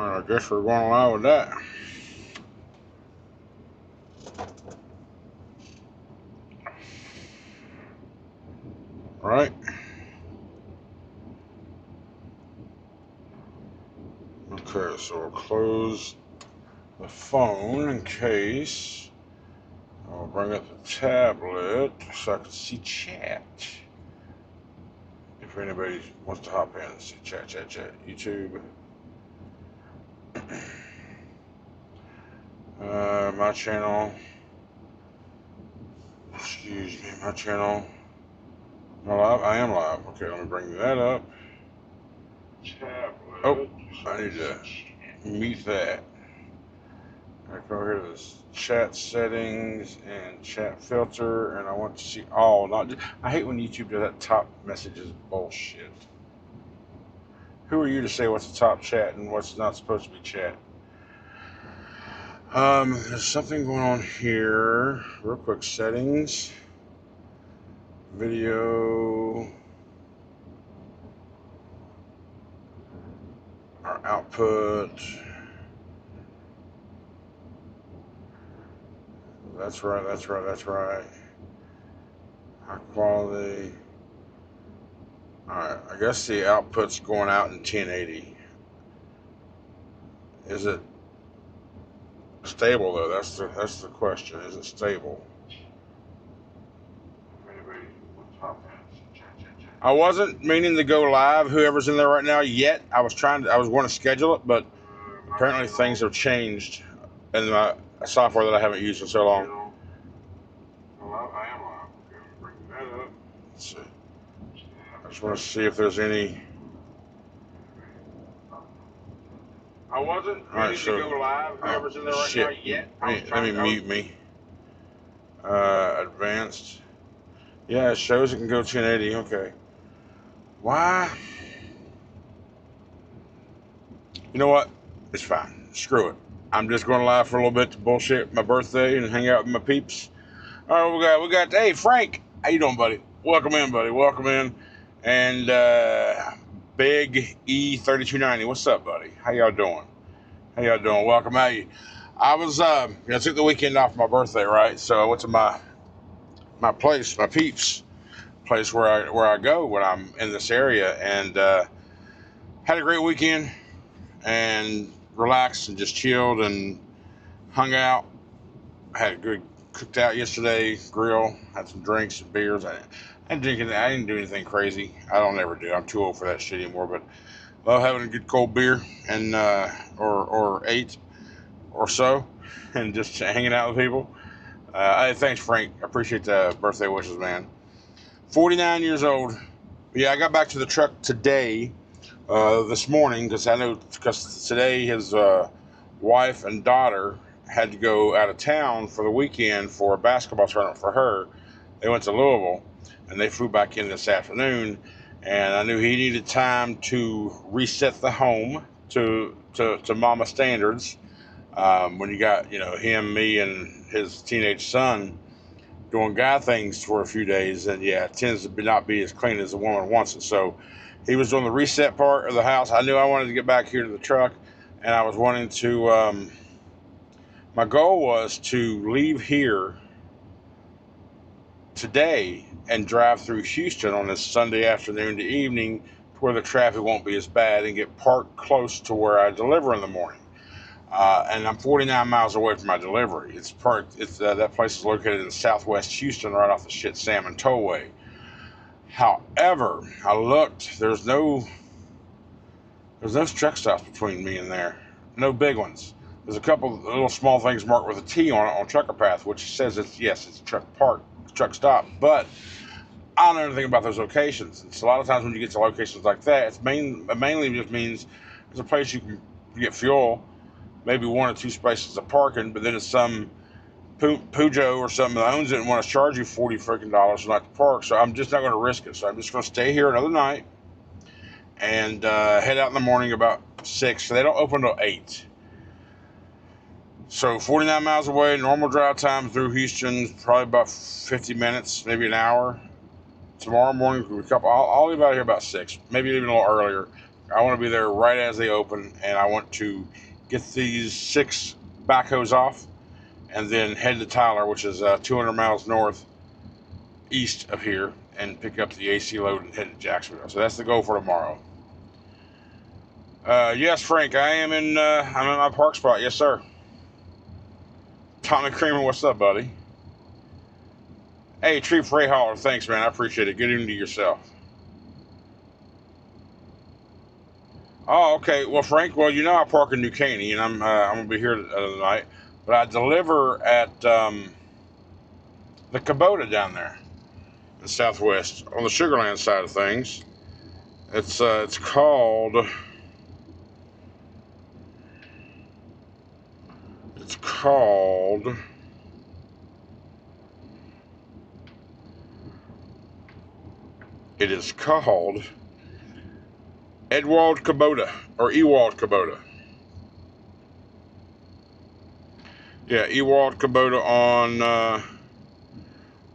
Alright, I guess we're going along with that. Right? Okay, so we'll close the phone in case. I'll bring up the tablet so I can see chat. If anybody wants to hop in and see chat. YouTube. My channel. Excuse me, my channel. Am I live? I am live. Okay, let me bring that up. Tablet. Oh, I need to mute that. I go here to this chat settings and chat filter, and I want to see all. Not just, I hate when YouTube does that top messages bullshit. Who are you to say what's the top chat and what's not supposed to be chat? There's something going on here. Real quick, settings, video, our output. That's right. High quality. Alright, I guess the output's going out in 1080. Is it stable though? That's the question. Is it stable? I wasn't meaning to go live, whoever's in there right now, yet. I was going to schedule it, but apparently things have changed in my software that I haven't used in so long. Let's see. I just want to see if there's any. I wasn't ready to go live, whoever's in there right now, yet. Let me mute me. Advanced. Yeah, it shows it can go 1080. Okay. Why? You know what? It's fine. Screw it. I'm just going to live for a little bit to bullshit my birthday and hang out with my peeps. All right, we got. Hey, Frank. How you doing, buddy? Welcome in, buddy. Welcome in. And Big E3290. What's up, buddy? How y'all doing? Welcome out. I was I took the weekend off my birthday, right? So I went to my place, my peeps place where I go when I'm in this area, and had a great weekend and relaxed and just chilled and hung out. Had a good cooked out yesterday, grill, had some drinks and beers. I didn't do anything crazy. I don't ever do. I'm too old for that shit anymore, but love having a good cold beer and or 8 or so and just hanging out with people. Thanks, Frank. I appreciate the birthday wishes, man. 49 years old. Yeah, I got back to the truck today, this morning, because today his wife and daughter had to go out of town for the weekend for a basketball tournament for her. They went to Louisville, and they flew back in this afternoon, and I knew he needed time to reset the home to mama standards. When you got, him, me, and his teenage son doing guy things for a few days, and yeah, it tends to not be as clean as the woman wants it. So he was doing the reset part of the house. I knew I wanted to get back here to the truck, and I was wanting to, my goal was to leave here today and drive through Houston on this Sunday afternoon to evening to where the traffic won't be as bad and get parked close to where I deliver in the morning. And I'm 49 miles away from my delivery. It's parked. That place is located in southwest Houston, right off the shit Salmon Tollway. However, I looked. There's no truck stops between me and there. No big ones. There's a couple of little small things marked with a T on it on Trucker Path, which says it's truck stop. But I don't know anything about those locations. It's a lot of times when you get to locations like that, it mainly just means there's a place you can get fuel. Maybe 1 or 2 spaces of parking, but then it's some Pujo or something that owns it and want to charge you $40 freaking not to park. So I'm just not going to risk it. So I'm just going to stay here another night and head out in the morning about 6. So they don't open till 8. So 49 miles away, normal drive time through Houston, probably about 50 minutes, maybe an hour. Tomorrow morning, I'll leave out here about 6, maybe even a little earlier. I want to be there right as they open, and I want to get these 6 backhoes off, and then head to Tyler, which is 200 miles north east of here, and pick up the AC load and head to Jacksonville. So that's the goal for tomorrow. Yes, Frank, I'm in my park spot. Yes, sir. Tommy Creamer, what's up, buddy? Hey, Tree Frey Holler, thanks, man. I appreciate it. Good evening to yourself. Oh, okay. Well, Frank, well, you know I park in New Caney, and I'm gonna be here tonight, but I deliver at the Kubota down there in Southwest on the Sugarland side of things. It's called it is called Ewald Kubota or Ewald Kubota. Yeah, Ewald Kubota on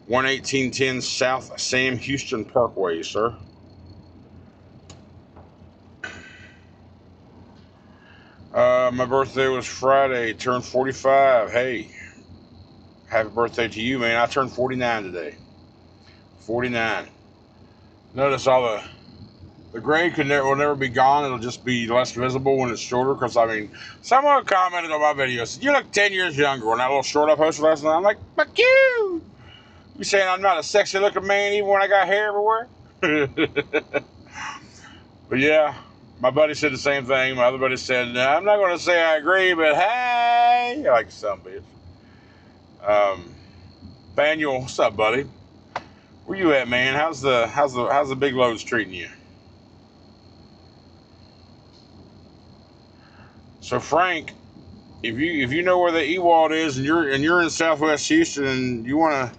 11810 South Sam Houston Parkway, sir. My birthday was Friday, turned 45. Hey, happy birthday to you, man. I turned 49 today. 49. Notice all the gray will never be gone. It'll just be less visible when it's shorter. Because, I mean, someone commented on my video, said, you look 10 years younger. When that little short I posted last night, I'm like, fuck you. You saying I'm not a sexy looking man even when I got hair everywhere? But yeah, my buddy said the same thing. My other buddy said, no, I'm not going to say I agree, but hey, I like some bitch. Daniel, what's up, buddy? Where you at, man? How's the big loads treating you? So Frank, if you know where the Ewald is and you're in Southwest Houston and you want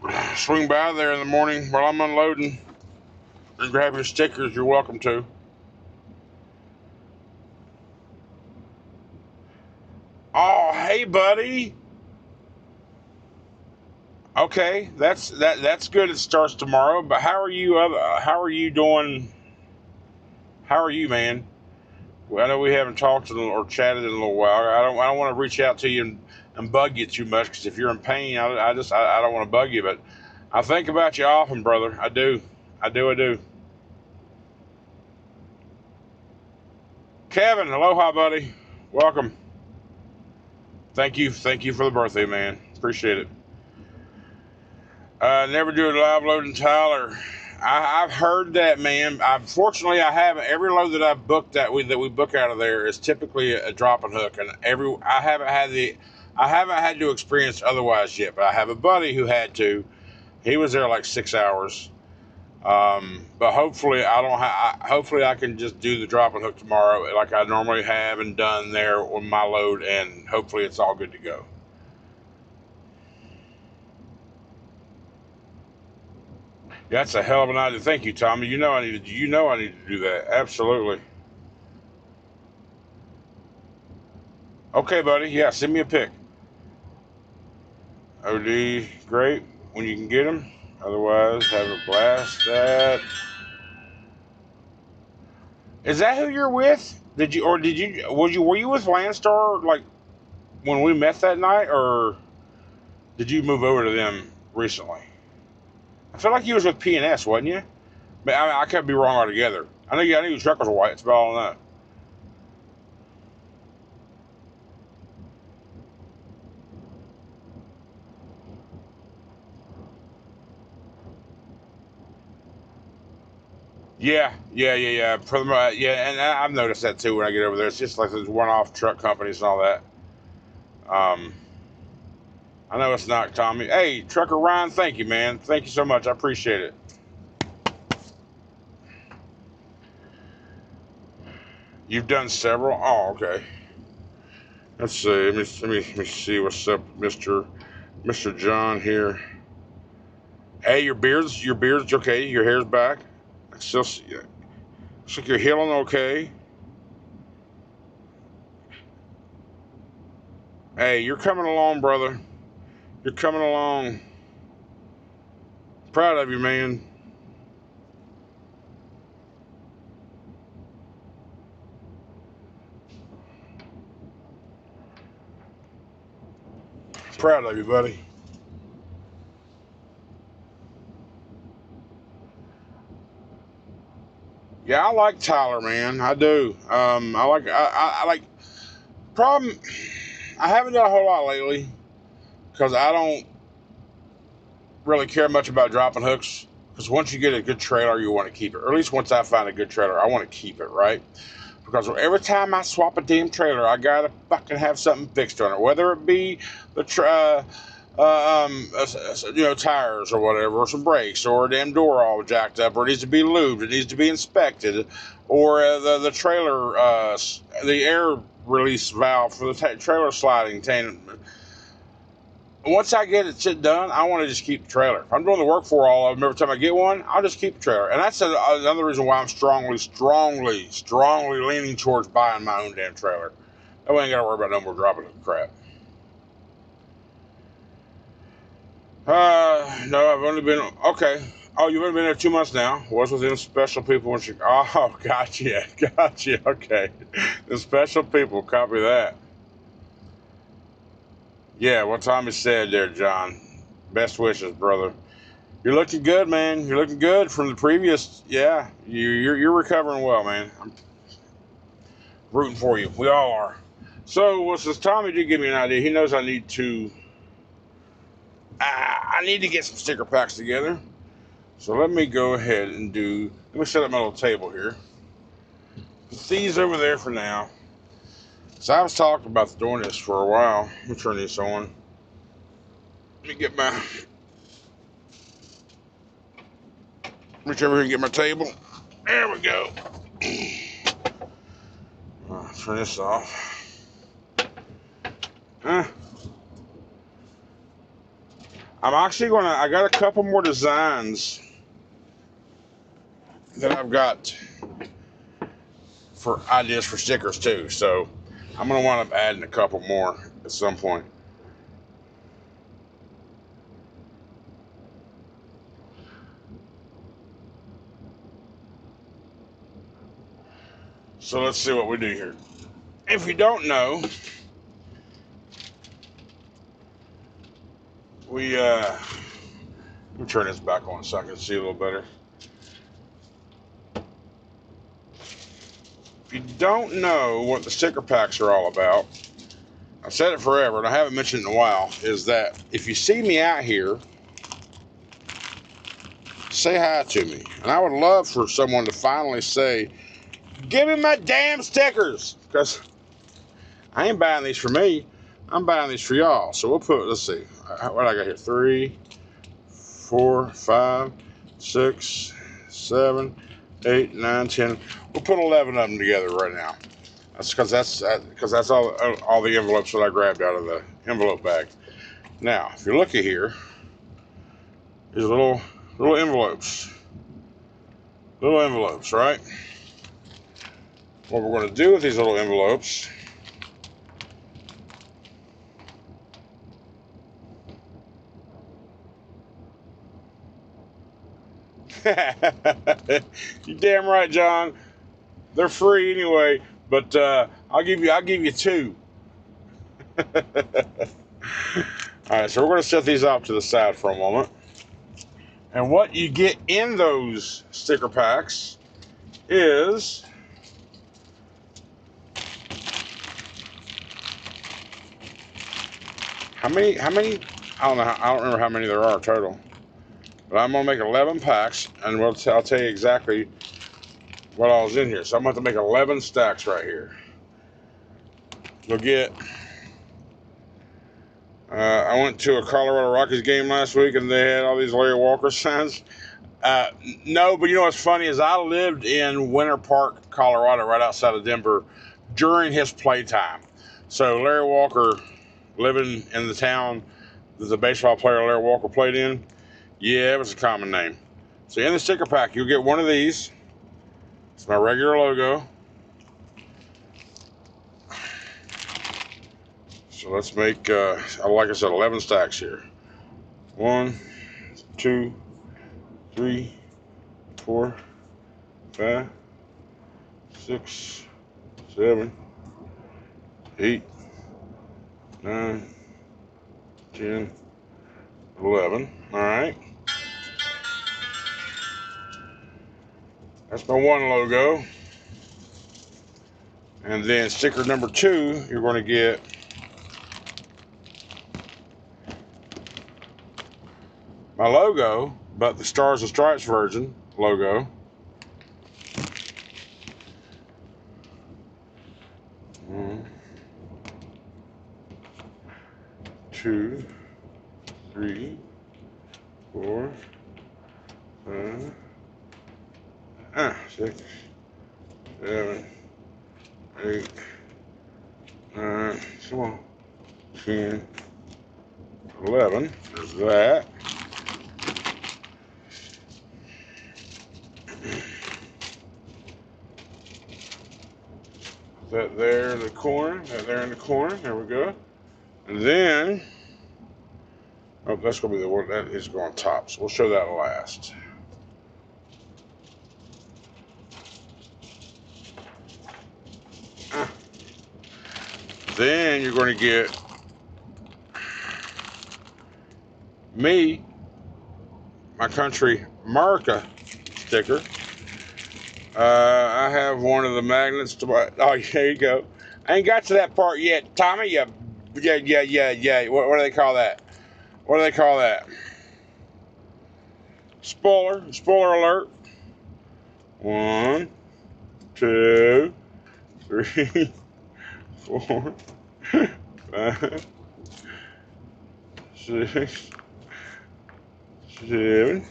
to swing by there in the morning while I'm unloading and grab your stickers, you're welcome to. Oh, hey, buddy. Okay, that's good. It starts tomorrow. But how are you? How are you doing? How are you, man? Well, I know we haven't talked or chatted in a little while. I don't want to reach out to you and bug you too much because if you're in pain, I don't want to bug you. But I think about you often, brother. I do. Kevin, aloha, buddy. Welcome. Thank you for the birthday, man. Appreciate it. Never do a live load in Tyler. I've heard that, man. Fortunately, I haven't. Every load that I've booked that we book out of there is typically a drop and hook, and I haven't had to experience otherwise yet. But I have a buddy who had to. He was there like 6 hours. But hopefully hopefully I can just do the drop and hook tomorrow like I normally have and done there on my load, and hopefully it's all good to go. That's a hell of an idea. Thank you, Tommy. You know I need to do that. Absolutely. Okay, buddy. Yeah, send me a pic. OD, great when you can get them. Otherwise, have a blast. Is that who you're with? Were you with Landstar like when we met that night, or did you move over to them recently? I feel like you was with P&S, wasn't you? But I could be wrong altogether. I knew your truck was white. It's about all I know. Yeah. For the yeah, and I've noticed that too when I get over there. It's just like those one-off truck companies and all that. I know it's not Tommy. Hey, Trucker Ryan, thank you, man. Thank you so much. I appreciate it. You've done several. Oh, okay. Let's see. Let me see what's up, Mister John here. Hey, your beard's okay. Your hair's back. It's still, looks like you're healing okay. Hey, you're coming along, brother. You're coming along. Proud of you, man. Proud of you, buddy. Yeah, I like Tyler, man. I do. I like. Problem. I haven't done a whole lot lately because I don't really care much about dropping hooks. Because once you get a good trailer, you want to keep it. Or at least once I find a good trailer, I want to keep it, right? Because every time I swap a damn trailer, I gotta fucking have something fixed on it. Whether it be the tires or whatever, or some brakes, or a damn door all jacked up, or it needs to be lubed, it needs to be inspected, or the trailer, the air release valve for the trailer sliding tank. Once I get it shit done, I want to just keep the trailer. If I'm doing the work for all of them, every time I get one, I'll just keep the trailer. And that's another reason why I'm strongly leaning towards buying my own damn trailer. That way I ain't got to worry about no more dropping the crap. No, I've only been, okay. Oh, you've only been there 2 months now. Was with them special people when she, oh, gotcha, okay. The special people, copy that. Yeah, what Tommy said there, John. Best wishes, brother. You're looking good, man. You're looking good from the previous. Yeah, you're recovering well, man. I'm rooting for you. We all are. So, well, since Tommy did give me an idea, he knows I need to. I need to get some sticker packs together. So let me go ahead and do. Let me set up my little table here. Put these over there for now. So I was talking about doing this for a while. Let me turn this on. Let me get my. Reach over here and get my table. There we go. Turn this off. I'm actually I got a couple more designs that I've got for ideas for stickers too. So I'm gonna wind up adding a couple more at some point. So let's see what we do here. If you don't know, let me turn this back on so I can see a little better. If you don't know what the sticker packs are all about, I've said it forever and I haven't mentioned it in a while, is that if you see me out here, say hi to me. And I would love for someone to finally say, give me my damn stickers! Because I ain't buying these for me. I'm buying these for y'all. So we'll put, let's see, what I got here? 3, 4, 5, 6, 7, 8, 9, 10. We'll put 11 of them together right now. That's because that's all the envelopes that I grabbed out of the envelope bag. Now, if you look at here, these little envelopes. Little envelopes, right? What we're going to do with these little envelopes you damn right, John. They're free anyway, but I'll give you 2. All right, so we're going to set these off to the side for a moment. And what you get in those sticker packs is how many? I don't know. I don't remember how many there are total. But I'm gonna make 11 packs, and I'll tell you exactly what all is in here. So I'm going to make 11 stacks right here. You'll get. I went to a Colorado Rockies game last week, and they had all these Larry Walker signs. No, but you know what's funny is I lived in Winter Park, Colorado, right outside of Denver, during his playtime. So Larry Walker, living in the town that the baseball player Larry Walker played in, yeah, it was a common name. So in the sticker pack, you'll get one of these. It's my regular logo. So let's make, like I said, 11 stacks here. 1, 2, 3, 4, 5, 6, 7, 8, 9, 10, 11. All right. That's my one logo. And then sticker number 2, you're going to get my logo, but the Stars and Stripes version logo. 1, 2, 3, 4, 5, 6, 7, 8, 9, come on, 10, 11. There's that. That there in the corner, that there in the corner. There we go. And then, oh, that's going to be the one that is going top. So we'll show that last. Then you're going to get me, my country, America sticker. I have one of the magnets to my, oh, there you go. I ain't got to that part yet, Tommy. Yeah. What do they call that? What do they call that? Spoiler alert. 1, 2, 3, 4, 5, 6, 7,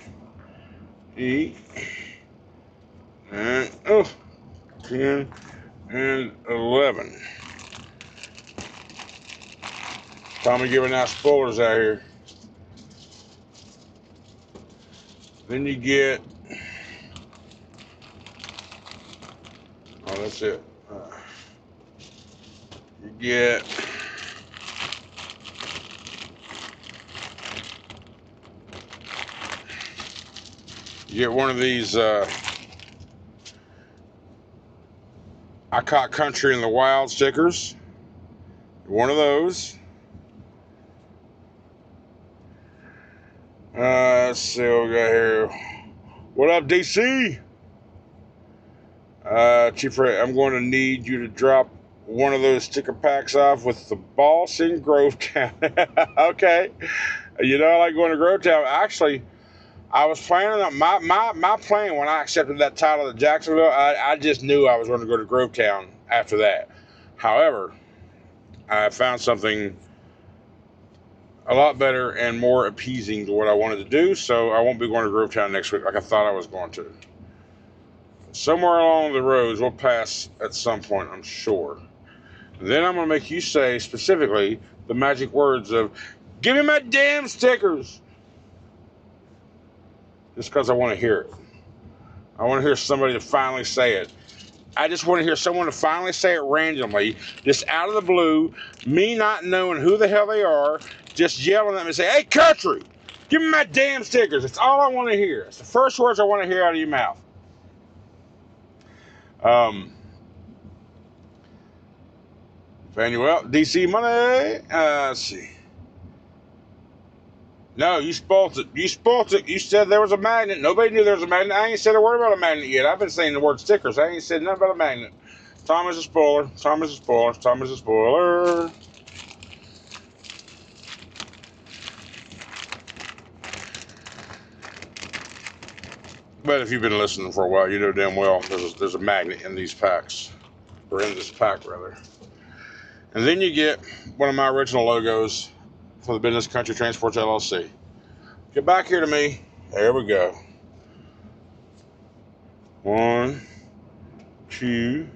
8, 9, 10, and 11. Tommy giving out spoilers out here. Then you get, oh, that's it. You get one of these I Caught Country in the Wild stickers. One of those. Let's see what we got here. What up, DC? Chief Ray, I'm going to need you to drop one of those sticker packs off with the boss in Grovetown. Okay. You know, I like going to Grovetown. Actually, I was planning on my plan when I accepted that title to Jacksonville. I just knew I was going to go to Grovetown after that. However, I found something a lot better and more appeasing to what I wanted to do, so I won't be going to Grovetown next week like I thought I was going to. Somewhere along the roads, we'll pass at some point, I'm sure. Then I'm going to make you say specifically the magic words of, "Give me my damn stickers!" Just because I want to hear it. I want to hear somebody to finally say it. I just want to hear someone to finally say it randomly, just out of the blue, me not knowing who the hell they are, just yelling at them and say, "Hey, country, give me my damn stickers." That's all I want to hear. It's the first words I want to hear out of your mouth. Manuel, DC money. Let's see. No, you spoilt it. You spoilt it. You said there was a magnet. Nobody knew there was a magnet. I ain't said a word about a magnet yet. I've been saying the word stickers. I ain't said nothing about a magnet. Tom is a spoiler. Tom is a spoiler. Tom is a spoiler. But if you've been listening for a while, you know damn well there's a magnet in these packs. Or in this pack, rather. And then you get one of my original logos for the Business Country Transports LLC. Get back here to me. There we go. 1, 2,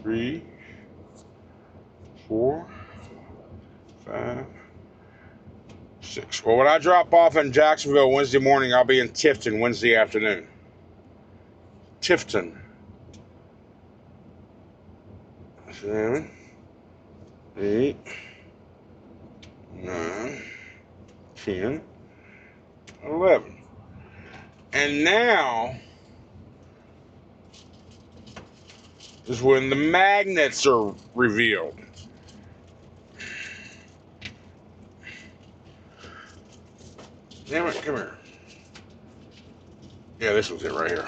3, 4, 5, 6. Well, when I drop off in Jacksonville Wednesday morning, I'll be in Tifton Wednesday afternoon. Tifton. 7, 8, 9, 10, 11. And now is when the magnets are revealed. Damn it, come here. Yeah, this one's it right here.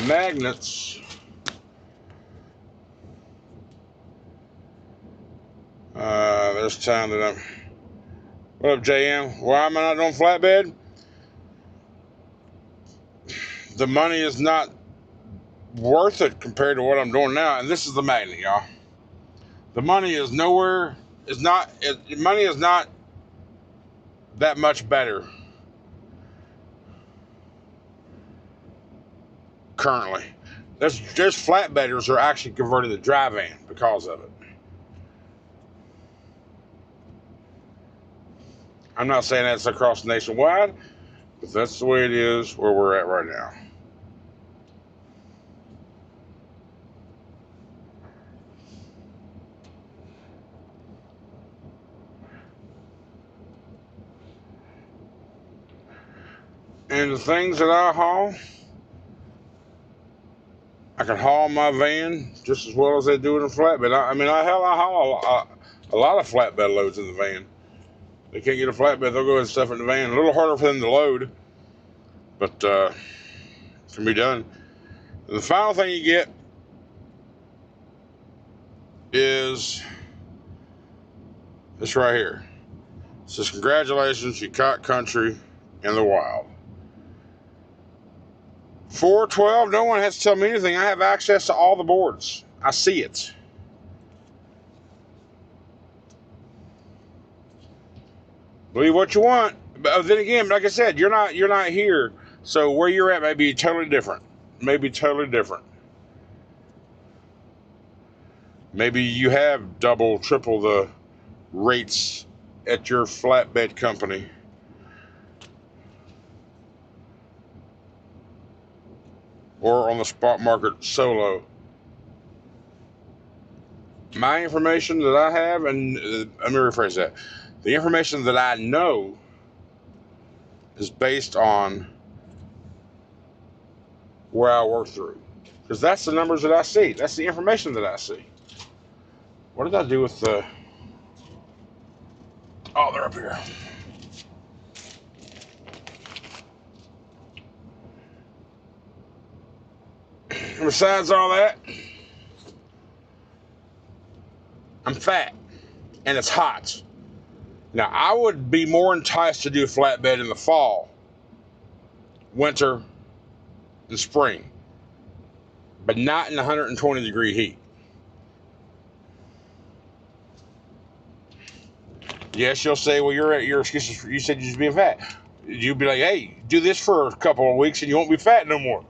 Magnets. There's time that I'm. What up, JM? Why am I not doing flatbed? The money is not worth it compared to what I'm doing now, and this is the magnet, y'all. The money is nowhere. Money is not that much better currently. There's flatbedders are actually converted to dry van because of it. I'm not saying that's across nationwide, but that's the way it is where we're at right now. And the things that I haul, I can haul my van just as well as they do in a flatbed. I haul a lot of flatbed loads in the van. They can't get a flatbed, they'll go and stuff in the van. A little harder for them to load, but it can be done. The final thing you get is this right here. It says, congratulations, you caught country in the wild. 412, no one has to tell me anything. I have access to all the boards. I see it. Believe what you want. But then again, like I said, you're not here. So where you're at may be totally different. Maybe you have double, triple the rates at your flatbed company. Or on the spot market solo. My information that I have, and let me rephrase that. The information that I know is based on where I work through. Because that's the numbers that I see. That's the information that I see. What did I do with the... Oh, they're up here. And besides all that, I'm fat. And it's hot. Now, I would be more enticed to do a flatbed in the fall, winter, and spring. But not in 120 degree heat. Yes, you'll say, well, your excuses, you said you're just being fat. You'd be like, hey, do this for a couple of weeks and you won't be fat no more.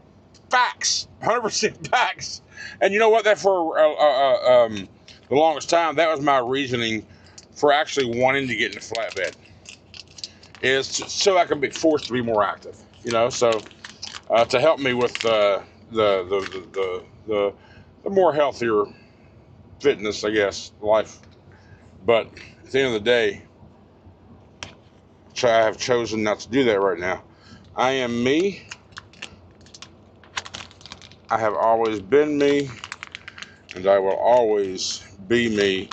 Facts. 100% facts. And you know what? That for the longest time, that was my reasoning for actually wanting to get in a flatbed. Is so I can be forced to be more active. You know, so to help me with the more healthier fitness, I guess, life. But at the end of the day, I have chosen not to do that right now. I am me. I have always been me, and I will always be me.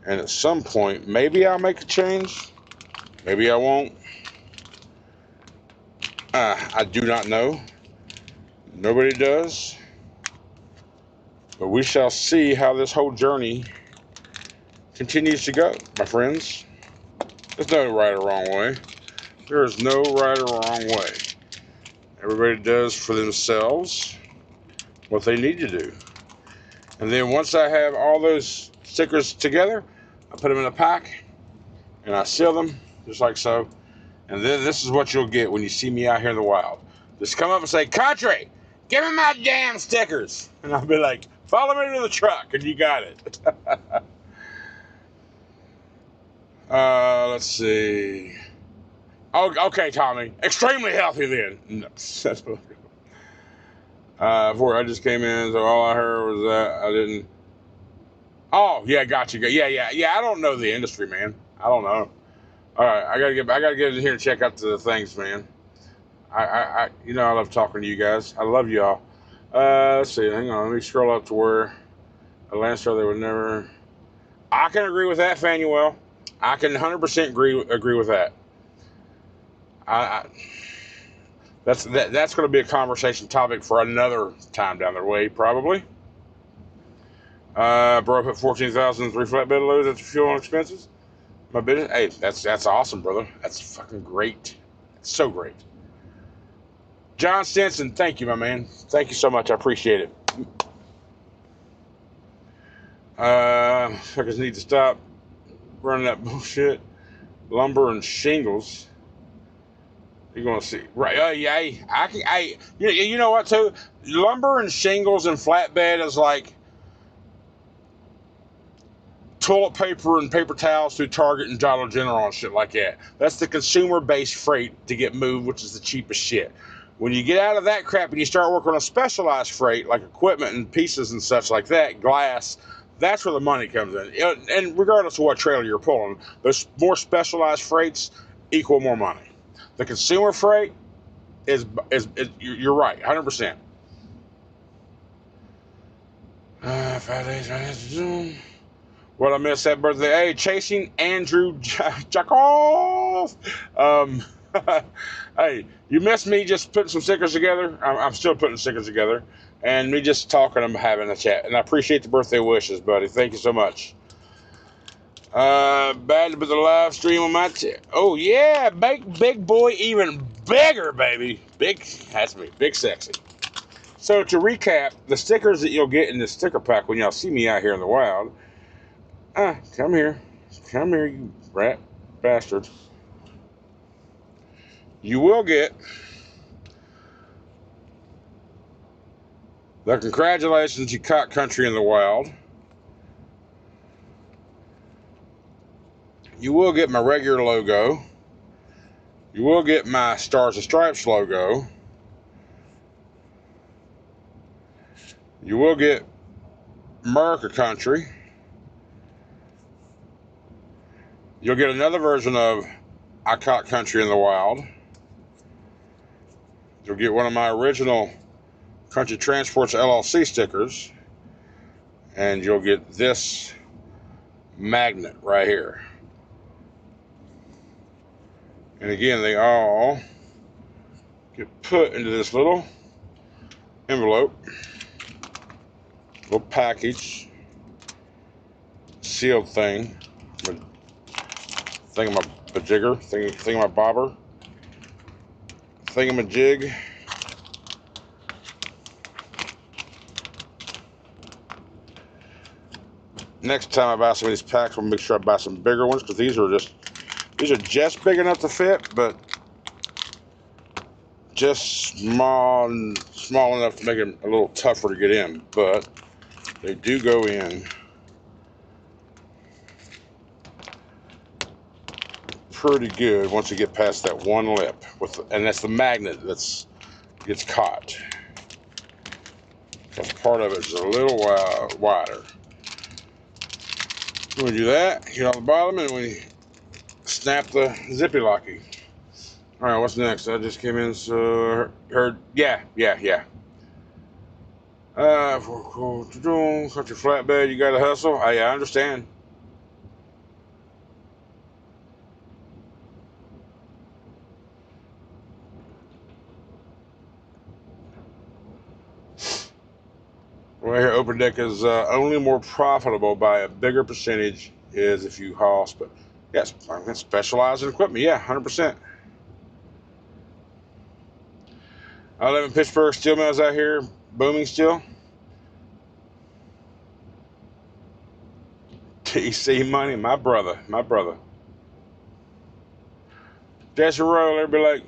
And at some point, maybe I'll make a change. Maybe I won't. I do not know. Nobody does. But we shall see how this whole journey continues to go, my friends. There's no right or wrong way. There is no right or wrong way. Everybody does for themselves what they need to do. And then once I have all those stickers together, I put them in a pack and I seal them just like so. And then this is what you'll get when you see me out here in the wild. Just come up and say, country, give me my damn stickers. And I'll be like, follow me to the truck, and you got it. Let's see. Oh, okay, Tommy. Extremely healthy then. No, that's what before I just came in, so all I heard was that I didn't. Oh, yeah, got you. Yeah. I don't know the industry, man. I don't know. All right, I gotta get in here and check out the things, man. You know, I love talking to you guys. I love y'all. Let's see. Hang on. Let me scroll up to where a Lancer they would never. I can agree with that, Fanuel. I can 100% agree with that. I that's going to be a conversation topic for another time down the way, probably. Bro, I put 14,000 3 flatbed loads at fuel and expenses. My business. Hey, that's awesome, brother. That's fucking great. It's so great. John Stinson, thank you, my man. Thank you so much. I appreciate it. Fuckers need to stop running that bullshit. Lumber and shingles. You're gonna see, right? Yeah, you know what? Too, lumber and shingles and flatbed is like toilet paper and paper towels through Target and Dollar General and shit like that. That's the consumer-based freight to get moved, which is the cheapest shit. When you get out of that crap and you start working on specialized freight, like equipment and pieces and such like that, glass, that's where the money comes in. And regardless of what trailer you're pulling, those more specialized freights equal more money. The consumer freight is you're right, 100%. 5 days. What I missed that birthday? Hey, chasing Andrew Jakov. Hey, you missed me just putting some stickers together. I'm still putting stickers together, and me just talking and having a chat. And I appreciate the birthday wishes, buddy. Thank you so much. Bad to put the live stream on my oh yeah, big boy, even bigger, baby. Big, that's me, big sexy. So to recap, the stickers that you'll get in the sticker pack when y'all see me out here in the wild. Come here, you rat bastard. You will get the congratulations, you caught country in the wild. You will get my regular logo. You will get my Stars and Stripes logo. You will get Mercer Country. You'll get another version of I Caught Country in the Wild. You'll get one of my original Country Transports LLC stickers. And you'll get this magnet right here. And again, they all get put into this little envelope, little package, sealed thing, thingamajigger, thingamabobber, thingamajig. Next time I buy some of these packs, I'll make sure I buy some bigger ones because these are just big enough to fit, but just small enough to make them a little tougher to get in. But they do go in pretty good once you get past that one lip, and that's the magnet that gets caught. Because part of it is a little wider. When we do that, get on the bottom, and we snap the zippy locky. All right, what's next? I just came in, so yeah. Country flatbed, you got to hustle. I understand. Right here, open deck is only more profitable by a bigger percentage is if you haul. Yes, specialized in equipment. Yeah, 100%. I live in Pittsburgh. Steel mills out here booming still. TC money, my brother. Dash and roll. Everybody like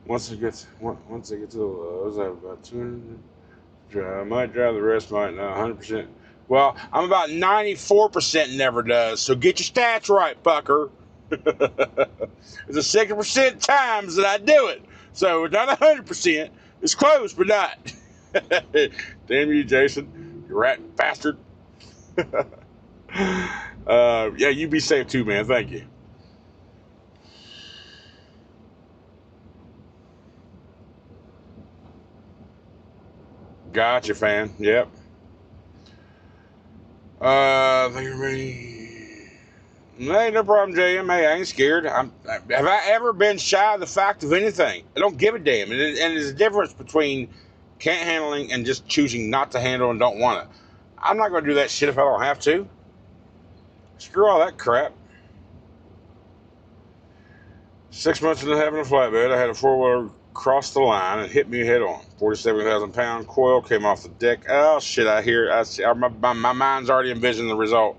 once it gets to the lows, I have about 200. I might drive, the rest might not. 100%. Well, I'm about 94% never does. So get your stats right, fucker. It's a 60% times that I do it. So it's not 100%. It's close, but not. Damn you, Jason. You rat bastard. Yeah, you be safe too, man. Thank you. Gotcha, fan. Yep. Thank you, everybody. Hey, no problem, JM. Hey, I ain't scared. Have I ever been shy of the fact of anything? I don't give a damn. And there's a difference between can't handling and just choosing not to handle and don't want to. I'm not going to do that shit if I don't have to. Screw all that crap. 6 months into having a flatbed, I had a four-wheeler cross the line and hit me head on. 47,000-pound coil came off the deck. Oh, shit, I hear. My mind's already envisioning the result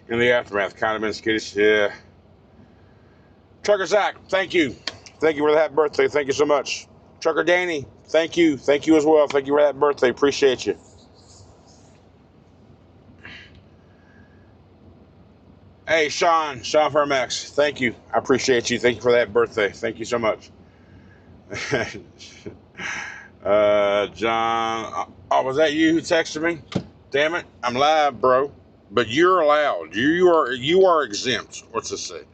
in the aftermath. Kind of been skittish. Yeah. Trucker Zach, thank you. Thank you for the happy birthday. Thank you so much. Trucker Danny, thank you. Thank you as well. Thank you for that birthday. Appreciate you. Hey, Sean Fermax, thank you. I appreciate you. Thank you for that birthday. Thank you so much. John, oh, was that you who texted me? Damn it, I'm live, bro. But you're allowed. You are exempt. What's this say?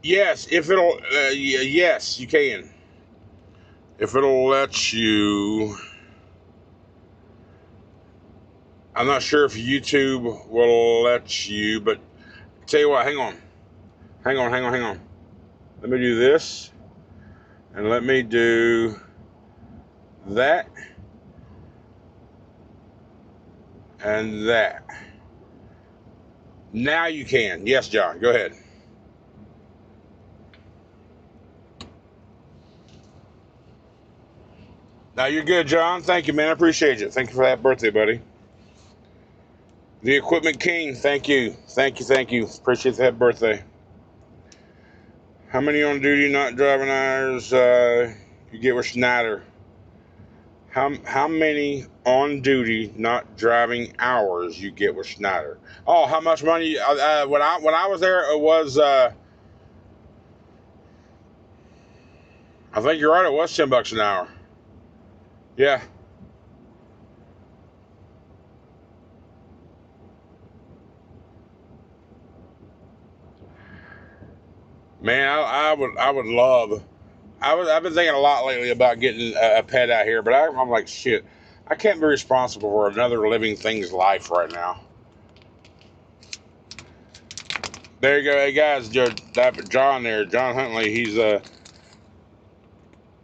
Yes, if it'll, yes, you can. If it'll let you. I'm not sure if YouTube will let you, but tell you what, hang on. Let me do this, and let me do that, and that. Now you can. Yes, John, go ahead. Now you're good, John. Thank you, man. I appreciate you. Thank you for that birthday, buddy. The Equipment King, thank you. Thank you. Appreciate that birthday. How many on duty not driving hours you get with Schneider? How many on duty not driving hours you get with Schneider? Oh, how much money? When I was there, it was. I think you're right. It was $10 an hour. Yeah. Man, I would love. I've been thinking a lot lately about getting a pet out here, but I'm like, shit, I can't be responsible for another living thing's life right now. There you go, hey guys, John there, John Huntley. He's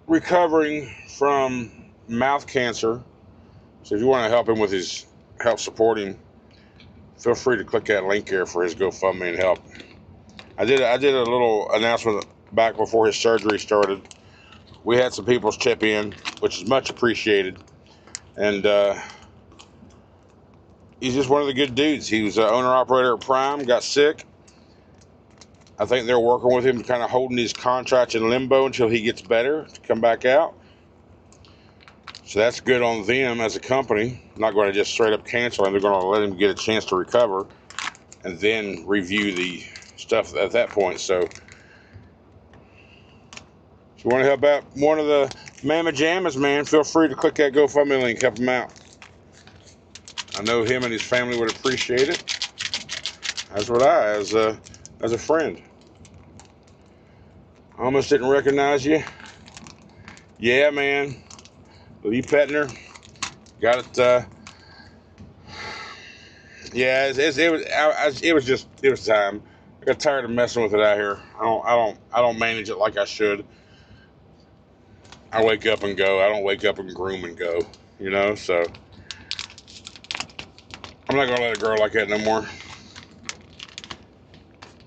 recovering from mouth cancer. So if you want to help support him, feel free to click that link here for his GoFundMe and help. I did a little announcement back before his surgery started. We had some people chip in, which is much appreciated. And he's just one of the good dudes. He was an owner-operator at Prime, got sick. I think they're working with him, kind of holding his contract in limbo until he gets better to come back out. So that's good on them as a company. Not going to just straight up cancel him. They're going to let him get a chance to recover and then review the stuff at that point. So if you want to help out one of the Mamma Jammas, man, feel free to click that GoFundMe link, help him out. I know him and his family would appreciate it. As would I, as a friend. I almost didn't recognize you. Yeah, man. Lee Petner. Got it. Yeah, it was time. I got tired of messing with it out here. I don't manage it like I should. I wake up and go. I don't wake up and groom and go. You know, so I'm not gonna let it grow like that no more.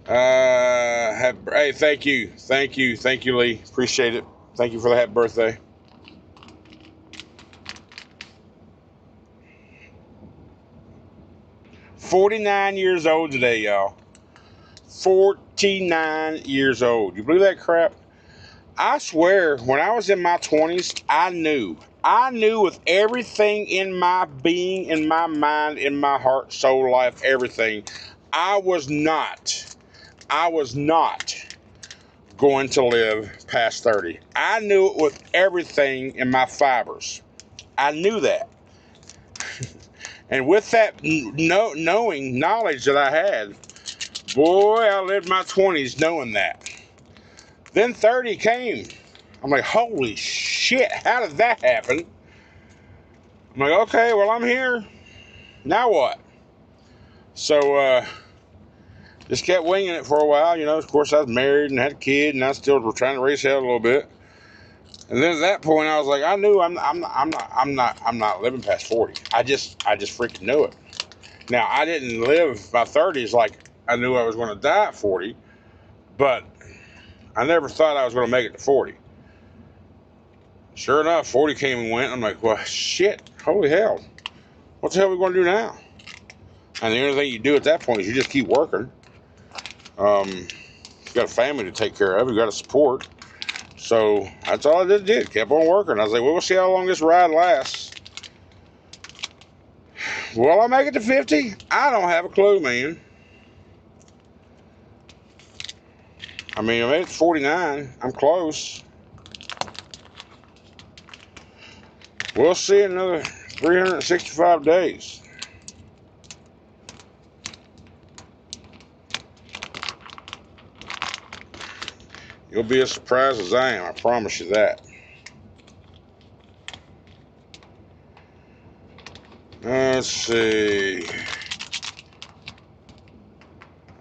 Hey, thank you, Lee. Appreciate it. Thank you for the happy birthday. $49 old today, y'all. 49 years old. You believe that crap? I swear, when I was in my 20s, I knew with everything in my being, in my mind, in my heart, soul, life, everything, I was not going to live past 30. I knew it with everything in my fibers. I knew that. And with that knowledge that I had, boy, I lived my 20s knowing that. Then 30 came. I'm like, holy shit, how did that happen? I'm like, okay, well, I'm here. Now what? So, just kept winging it for a while. You know, of course, I was married and had a kid, and I still were trying to raise hell a little bit. And then at that point, I was like, I knew I'm not living past 40. I just freaking knew it. Now, I didn't live my 30s like I knew I was going to die at 40, but I never thought I was going to make it to 40. Sure enough, 40 came and went. I'm like, well, shit, holy hell. What the hell are we going to do now? And the only thing you do at that point is you just keep working. You got a family to take care of. You got to support. So that's all I just did. Kept on working. I was like, well, we'll see how long this ride lasts. Will I make it to 50? I don't have a clue, man. I mean, I made it to 49. I'm close. We'll see in another 365 days. You'll be as surprised as I am. I promise you that. Let's see.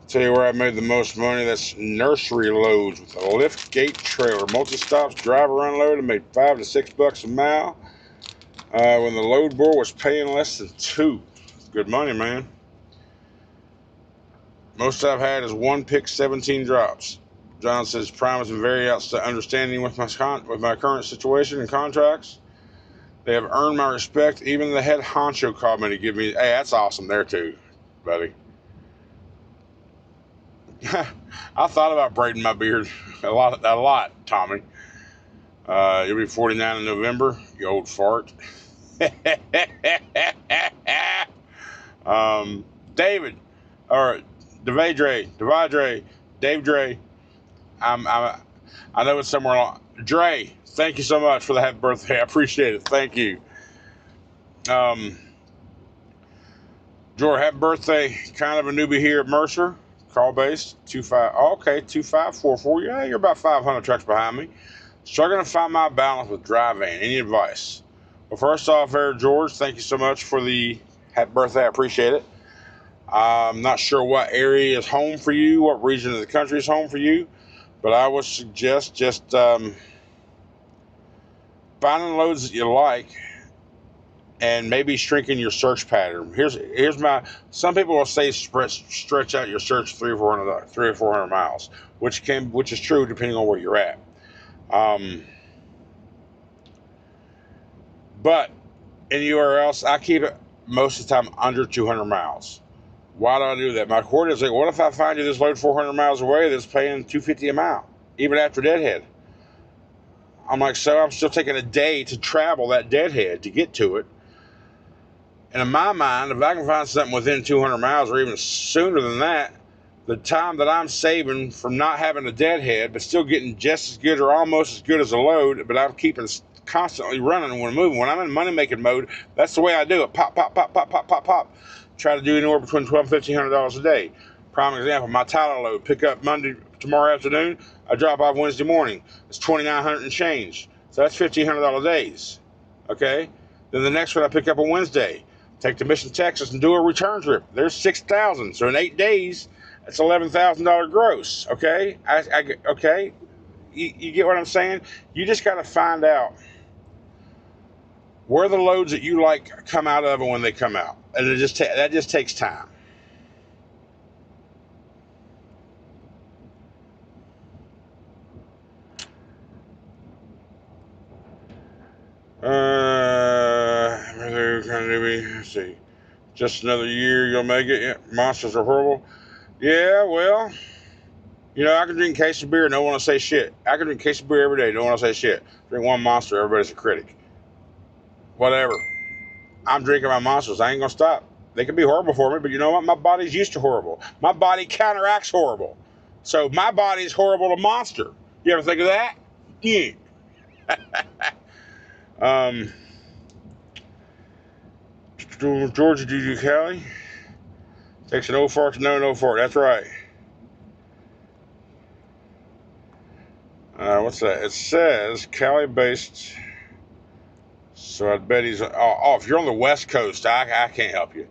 Tell you where I made the most money. That's nursery loads with a lift gate trailer. Multi-stops, driver unload. I made $5 to $6 a mile. When the load board was paying less than $2. Good money, man. Most I've had is 1 pick, 17 drops. John says, Prime has been very understanding with my current situation and contracts. They have earned my respect. Even the head honcho called me to give me, hey, that's awesome there too, buddy. I thought about braiding my beard a lot, Tommy. You'll be 49 in November, you old fart. David, or Devidre, Dave Dre. I know it's somewhere along. Dre, thank you so much for the happy birthday. I appreciate it. Thank you. George, happy birthday. Kind of a newbie here at Mercer. Call base 2544. Yeah, you're about 500 trucks behind me. Struggling to find my balance with dry van. Any advice? Well, first off, George, thank you so much for the happy birthday. I appreciate it. I'm not sure what area is home for you, what region of the country is home for you, but I would suggest just finding loads that you like and maybe shrinking your search pattern. Here's my. Some people will say stretch out your search 300 or 400 miles, which is true depending on where you're at. But anywhere else, I keep it most of the time under 200 miles. Why do I do that? My coordinates like, what if I find you this load 400 miles away that's paying $250 a mile, even after deadhead? I'm like, so I'm still taking a day to travel that deadhead to get to it. And in my mind, if I can find something within 200 miles or even sooner than that, the time that I'm saving from not having a deadhead, but still getting just as good or almost as good as a load, but I'm keeping constantly running when moving. When I'm in money-making mode, that's the way I do it. Pop, pop, pop, pop, pop, pop, pop. Try to do anywhere between $1,200 and $1,500 a day. Prime example, my Tyler load, pick up tomorrow afternoon, I drop off Wednesday morning. It's $2,900 and change. So that's $1,500 days. Okay? Then the next one I pick up on Wednesday. Take to Mission, Texas, and do a return trip. There's $6,000. So in 8 days, that's $11,000 gross. Okay? Okay? You get what I'm saying? You just got to find out where the loads that you like come out of and when they come out. And that just takes time. Let's see. Just another year, you'll make it. Yeah, monsters are horrible. Yeah, well, I can drink a case of beer and don't want to say shit. I can drink a case of beer every day, don't want to say shit. Drink one monster, everybody's a critic. Whatever. I'm drinking my monsters. I ain't going to stop. They can be horrible for me, but you know what? My body's used to horrible. My body counteracts horrible. So my body's horrible to monster. You ever think of that? Yeah. Georgia, do you Cali? Takes an 04 to no 04. That's right. What's that? It says Cali-based. So I bet he's. Oh, if you're on the West Coast, I can't help you.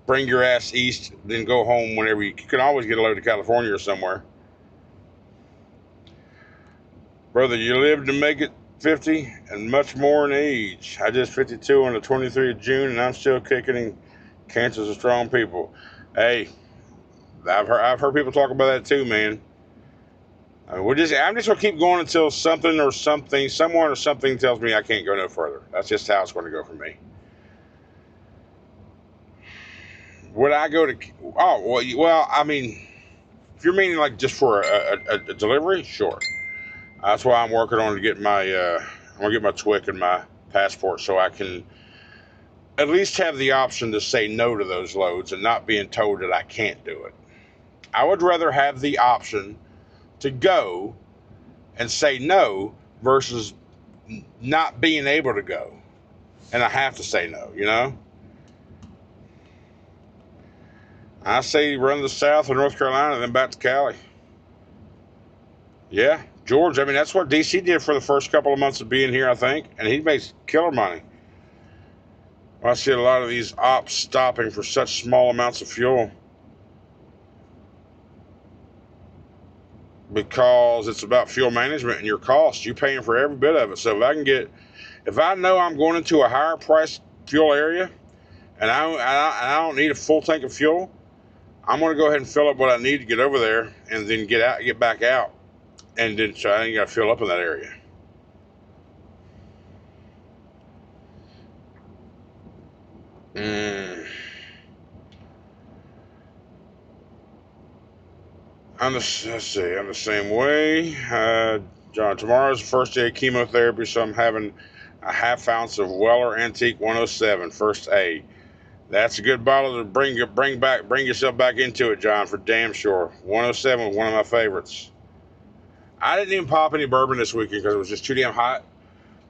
Bring your ass east, then go home whenever you can. Always get a load to California or somewhere. Brother, you live to make it 50 and much more in age. I just 52 on the 23rd of June, and I'm still kicking, and cancer's a strong people. Hey, I've heard people talk about that too, man. I'm just gonna keep going until someone or something tells me I can't go no further. That's just how it's going to go for me. Would I go to? Oh well. I mean, if you're meaning like just for a delivery, sure. That's why I'm working on to get my I'm gonna get my TWIC and my passport so I can at least have the option to say no to those loads and not being told that I can't do it. I would rather have the option to go and say no versus not being able to go and I have to say no, you know? I say run to the South or North Carolina and then back to Cali. Yeah, George, I mean, that's what DC did for the first couple of months of being here, I think, and he makes killer money. I see a lot of these ops stopping for such small amounts of fuel because it's about fuel management and your costs. You're paying for every bit of it. So if I know I'm going into a higher price fuel area and I don't need a full tank of fuel, I'm going to go ahead and fill up what I need to get over there and then get back out. And then so I ain't got to fill up in that area. Let's see, I'm the same way. John, tomorrow's the first day of chemotherapy, so I'm having a half ounce of Weller Antique 107, first A. That's a good bottle to bring yourself back into it, John, for damn sure. 107 was one of my favorites. I didn't even pop any bourbon this weekend because it was just too damn hot.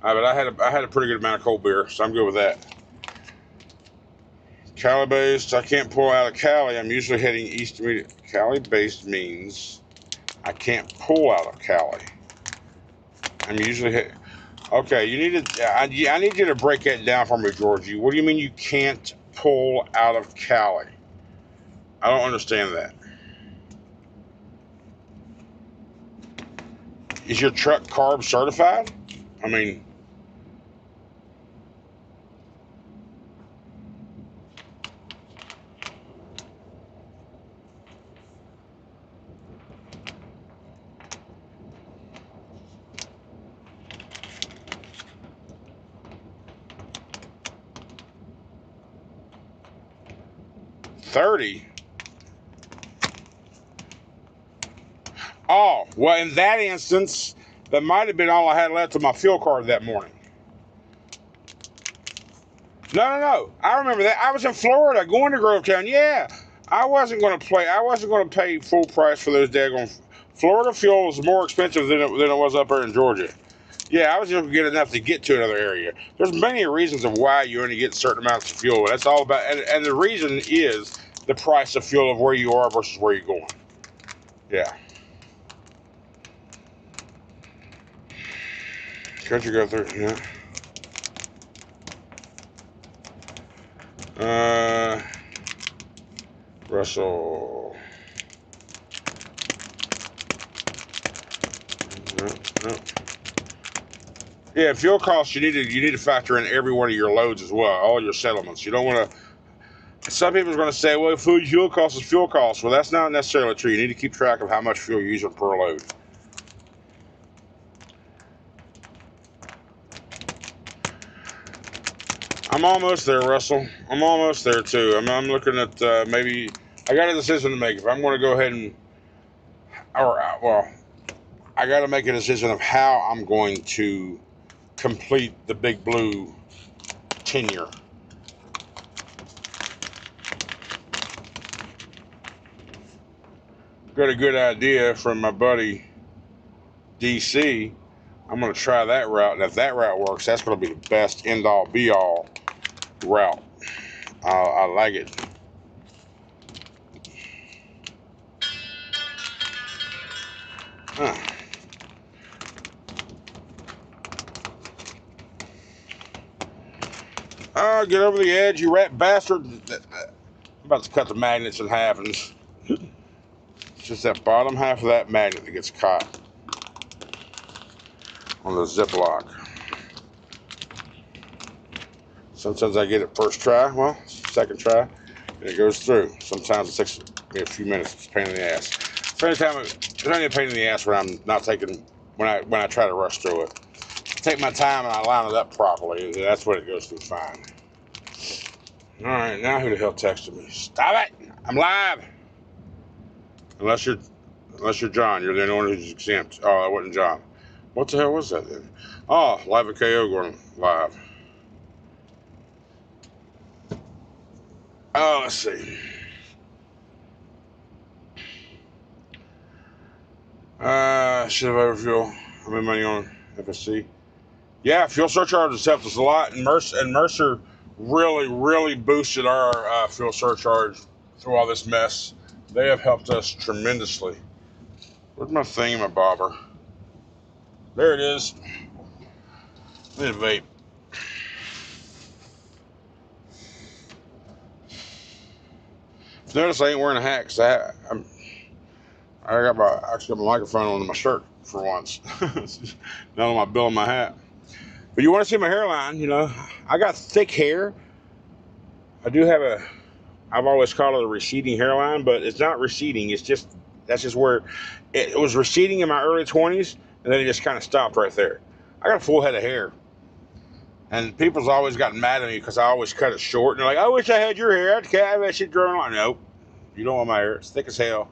But I had a pretty good amount of cold beer, so I'm good with that. Cali-based, I can't pull out of Cali. I'm usually heading east immediately. Cali-based means I can't pull out of Cali. I'm usually okay. I need you to break that down for me, Georgie. What do you mean you can't pull out of Cali? I don't understand that. Is your truck carb certified? I mean, $30. Oh, well, in that instance, that might have been all I had left of my fuel card that morning. No. I remember that. I was in Florida going to Grovetown. Yeah. I wasn't going to pay full price for those daggone. Florida fuel was more expensive than it was up there in Georgia. Yeah, I was just going to get enough to get to another area. There's many reasons of why you only get certain amounts of fuel. That's all about, and the reason is the price of fuel of where you are versus where you're going. Yeah. Country go through, yeah. Russell. No. Yeah, fuel costs you need to factor in every one of your loads as well, all your settlements. You don't want to. Some people are going to say, well, fuel cost is fuel cost. Well, that's not necessarily true. You need to keep track of how much fuel you're using per load. I'm almost there, Russell. I'm almost there too. I'm looking at maybe I got a decision to make. If I'm going to go ahead and, I got to make a decision of how I'm going to complete the Big Blue tenure. Got a good idea from my buddy DC. I'm going to try that route, and if that route works, that's going to be the best end-all, be-all route. I like it. Huh. Oh, get over the edge, you rat bastard. I'm about to cut the magnets in half, and it's just that bottom half of that magnet that gets caught on the Ziploc. Sometimes I get it first try, well, second try, and it goes through. Sometimes it takes me a few minutes. It's a pain in the ass. It's only a pain in the ass when I'm not taking, when I try to rush through it. I take my time and I line it up properly. That's when it goes through fine. All right, now who the hell texted me? Stop it! I'm live. Unless you're John, you're the only one who's exempt. Oh, that wasn't John. What the hell was that then? Oh, live at KO going live. Oh, let's see. Should have overfuel. How many money on FSC? Yeah, fuel surcharges helped us a lot, and Mercer really boosted our fuel surcharge through all this mess. They have helped us tremendously. Where's my thingamabobber? There it is. I need a vape. Notice I ain't wearing a hat because I actually got my microphone on my shirt for once. Not on my bill and my hat. But you want to see my hairline, you know, I got thick hair. I do have I've always called it a receding hairline, but it's not receding. That's just where it was receding in my early 20s, and then it just kind of stopped right there. I got a full head of hair. And people's always gotten mad at me because I always cut it short. And they're like, I wish I had your hair. I'd have that shit growing on. Nope. You don't want my hair. It's thick as hell.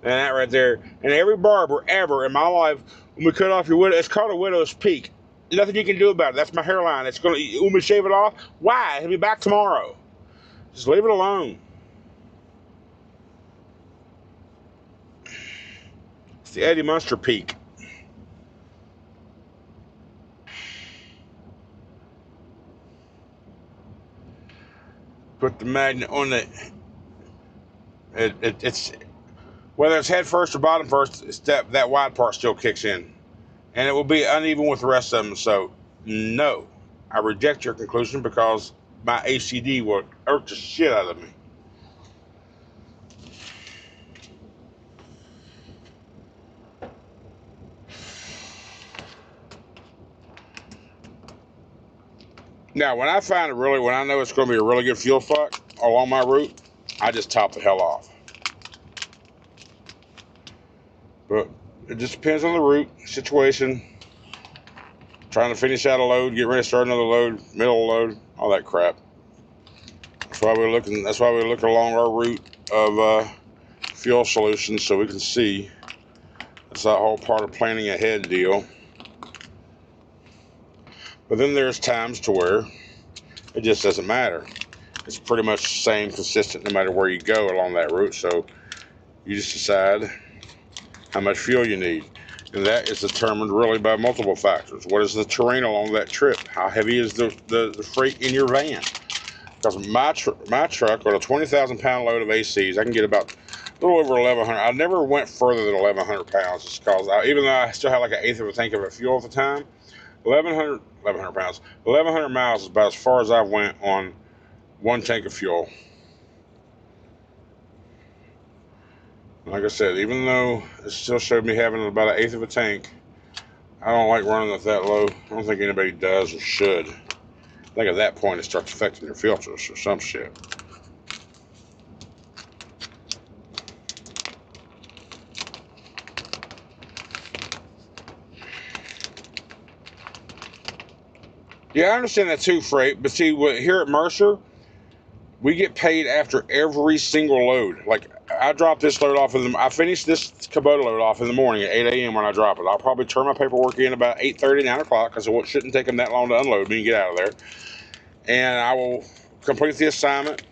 And that right there. And every barber ever in my life, when we cut off your widow, it's called a widow's peak. Nothing you can do about it. That's my hairline. It's gonna. You want me to shave it off? Why? He'll be back tomorrow. Just leave it alone. It's the Eddie Munster peak. Put the magnet on it's whether it's head first or bottom first, it's that wide part still kicks in, and it will be uneven with the rest of them. So no, I reject your conclusion because my ACD will irk the shit out of me. Now, when I know it's going to be a really good fuel fuck along my route, I just top the hell off. But it just depends on the route, situation, trying to finish out a load, get ready to start another load, middle load, all that crap. That's why we're looking along our route of fuel solutions so we can see. That's that whole part of planning ahead deal. But then there's times to where it just doesn't matter. It's pretty much the same, consistent, no matter where you go along that route. So you just decide how much fuel you need. And that is determined really by multiple factors. What is the terrain along that trip? How heavy is the freight in your van? Because my truck on a 20,000 pound load of ACs, I can get about a little over 1,100. I never went further than 1,100 pounds just because even though I still had like an eighth of a tank of fuel at the time, 1,100 pounds, 1,100 miles is about as far as I went on one tank of fuel. Like I said, even though it still showed me having about an eighth of a tank, I don't like running it that low. I don't think anybody does or should. I think at that point it starts affecting your filters or some shit. Yeah, I understand that too, Freight. But see, here at Mercer, we get paid after every single load. Like, I drop this load off I finish this Kubota load off in the morning at 8 a.m. when I drop it. I'll probably turn my paperwork in about 8:30, 9 o'clock, because it shouldn't take them that long to unload me and get out of there. And I will complete the assignment,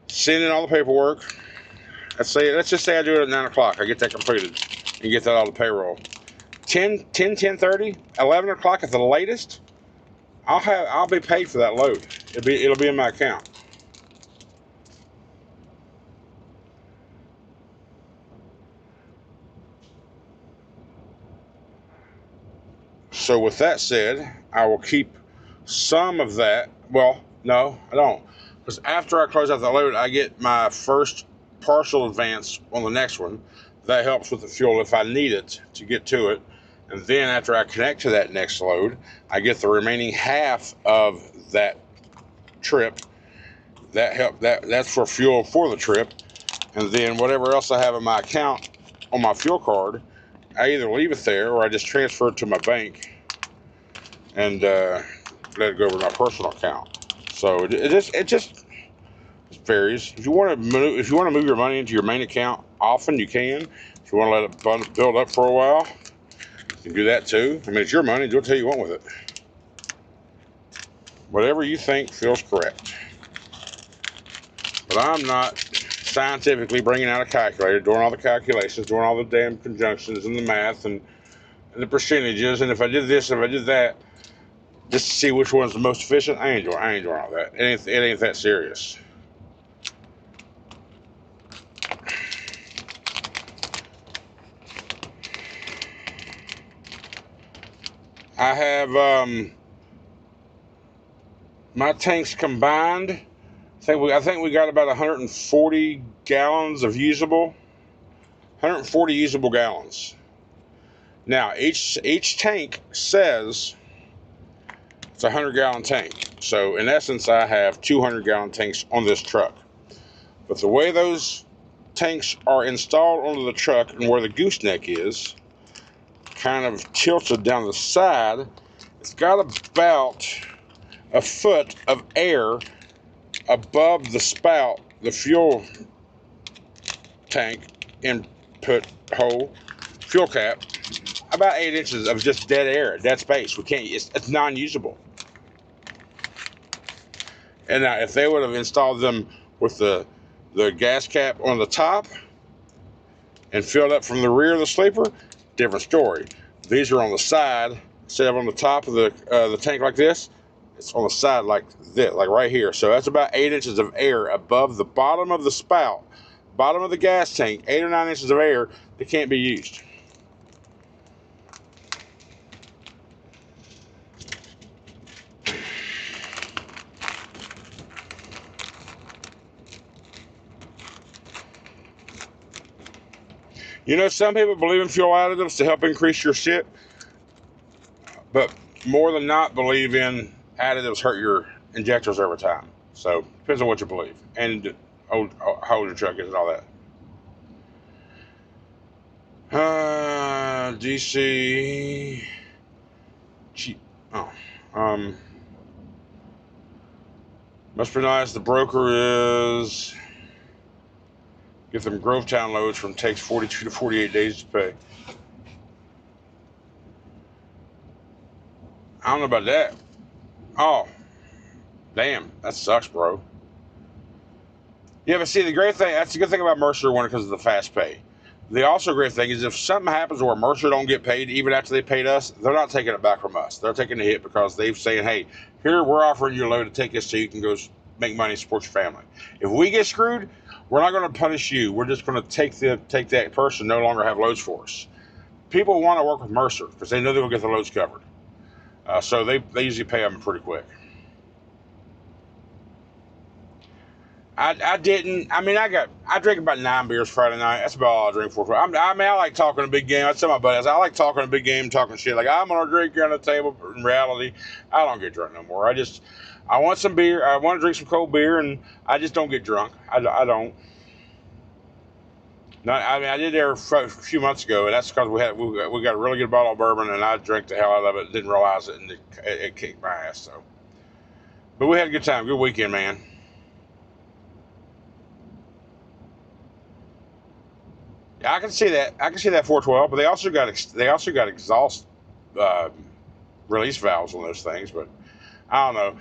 send in all the paperwork. Let's just say I do it at 9 o'clock. I get that completed and get that out of the payroll. 10:30, 11 o'clock at the latest, I'll be paid for that load. It'll be in my account. So with that said, I will keep some of that. Well, no, I don't. Because after I close out the load, I get my first partial advance on the next one. That helps with the fuel if I need it to get to it. And then after I connect to that next load, I get the remaining half of that trip. That's for fuel for the trip. And then whatever else I have in my account on my fuel card, I either leave it there or I just transfer it to my bank and let it go over to my personal account. So it just varies. If you want to move your money into your main account often, you can. If you want to let it build up for a while, you can do that too. I mean, it's your money. Do whatever you want with it. Whatever you think feels correct. But I'm not scientifically bringing out a calculator, doing all the calculations, doing all the damn conjunctions and the math and the percentages. And if I did this, if I did that, just to see which one's the most efficient, I ain't doing all that. It ain't that serious. I have my tanks combined. I think we got about 140 gallons of usable. 140 usable gallons. Now each tank says it's a 100-gallon tank. So in essence, I have 200-gallon tanks on this truck. But the way those tanks are installed onto the truck and where the gooseneck is, kind of tilted down the side, it's got about a foot of air above the spout, the fuel tank input hole, fuel cap, about 8 inches of just dead air, dead space. It's non-usable. And now if they would have installed them with the gas cap on the top and filled up from the rear of the sleeper, different story. These are on the side instead of on the top of the tank like this. It's on the side like this, like right here. So that's about 8 inches of air above the bottom of the spout, bottom of the gas tank. 8 or 9 inches of air that can't be used. You know, some people believe in fuel additives to help increase your shit, but more than not believe in additives hurt your injectors over time. So depends on what you believe and how old your truck is and all that. DC. Oh, must be nice. The broker is get them Grovetown loads from takes 42 to 48 days to pay. I don't know about that. Oh, damn, that sucks, bro. Yeah, but see, that's the good thing about Mercer one because of the fast pay. The also great thing is if something happens where Mercer don't get paid, even after they paid us, they're not taking it back from us. They're taking the hit because they've saying, hey, here, we're offering you a load to take this so you can go make money and support your family. If we get screwed, we're not going to punish you. We're just going to take that person no longer have loads for us. People want to work with Mercer because they know they're going to get the loads covered. So they usually pay them pretty quick. I didn't. I mean, I drank about 9 beers Friday night. That's about all I drink for. I mean, I like talking a big game. I tell my buddies, I like talking a big game, talking shit. Like, I'm gonna drink here on the table. But in reality, I don't get drunk no more. I want some beer. I want to drink some cold beer, and I just don't get drunk. I don't. Not, I mean, I did there a few months ago, and that's because we got a really good bottle of bourbon, and I drank the hell out of it. Didn't realize it, and it kicked my ass. So, but we had a good time, good weekend, man. I can see that. I can see that 412, but they also got exhaust uh, release valves on those things. But I don't know.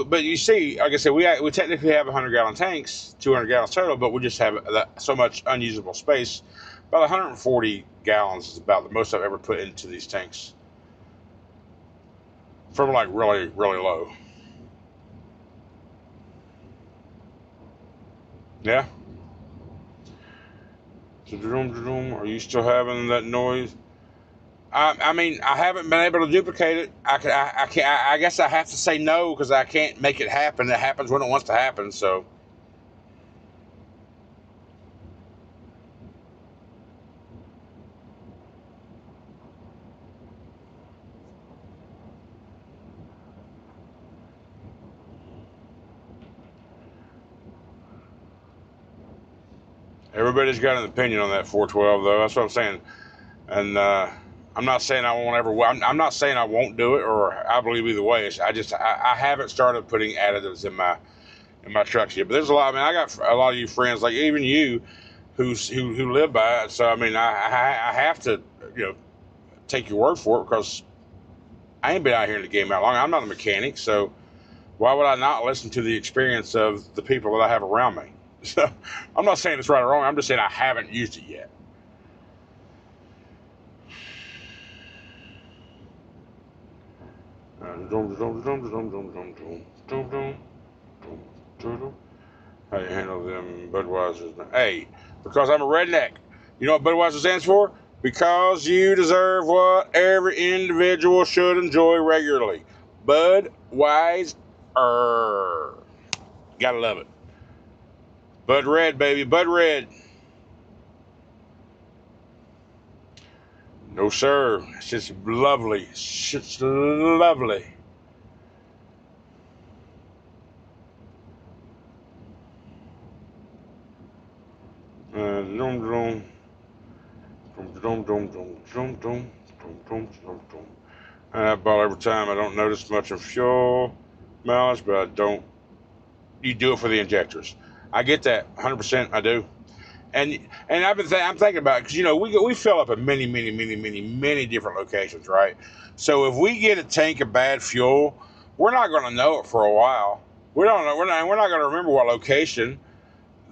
But you see, like I said, we technically have 100-gallon tanks, 200 gallons total, but we just have so much unusable space. About 140 gallons is about the most I've ever put into these tanks. from like really, really low. Yeah. Are you still having that noise? I mean, I haven't been able to duplicate it. I can't. I guess I have to say no because I can't make it happen. It happens when it wants to happen. So everybody's got an opinion on that 412, though. That's what I'm saying. And I'm not saying I won't ever. I'm not saying I won't do it, or I believe either way. I haven't started putting additives in my trucks yet. But there's a lot. I mean, I got a lot of you friends, like even you, who live by it. So I mean, I have to, you know, take your word for it because I ain't been out here in the game that long. I'm not a mechanic, so why would I not listen to the experience of the people that I have around me? So I'm not saying it's right or wrong. I'm just saying I haven't used it yet. How you handle them Budweisers? Hey, because I'm a redneck. You know what Budweiser stands for? Because you deserve what every individual should enjoy regularly. Budweiser. Gotta love it. Bud Red, baby. Bud Red. No, sir. It's just lovely. It's just lovely. I ball every time. I don't notice much of fuel mileage, but I don't. You do it for the injectors. I get that 100%. I do. And I'm thinking about it because you know we fill up at many different locations, right? So if we get a tank of bad fuel, we're not going to know it for a while. We don't know. We're not going to remember what location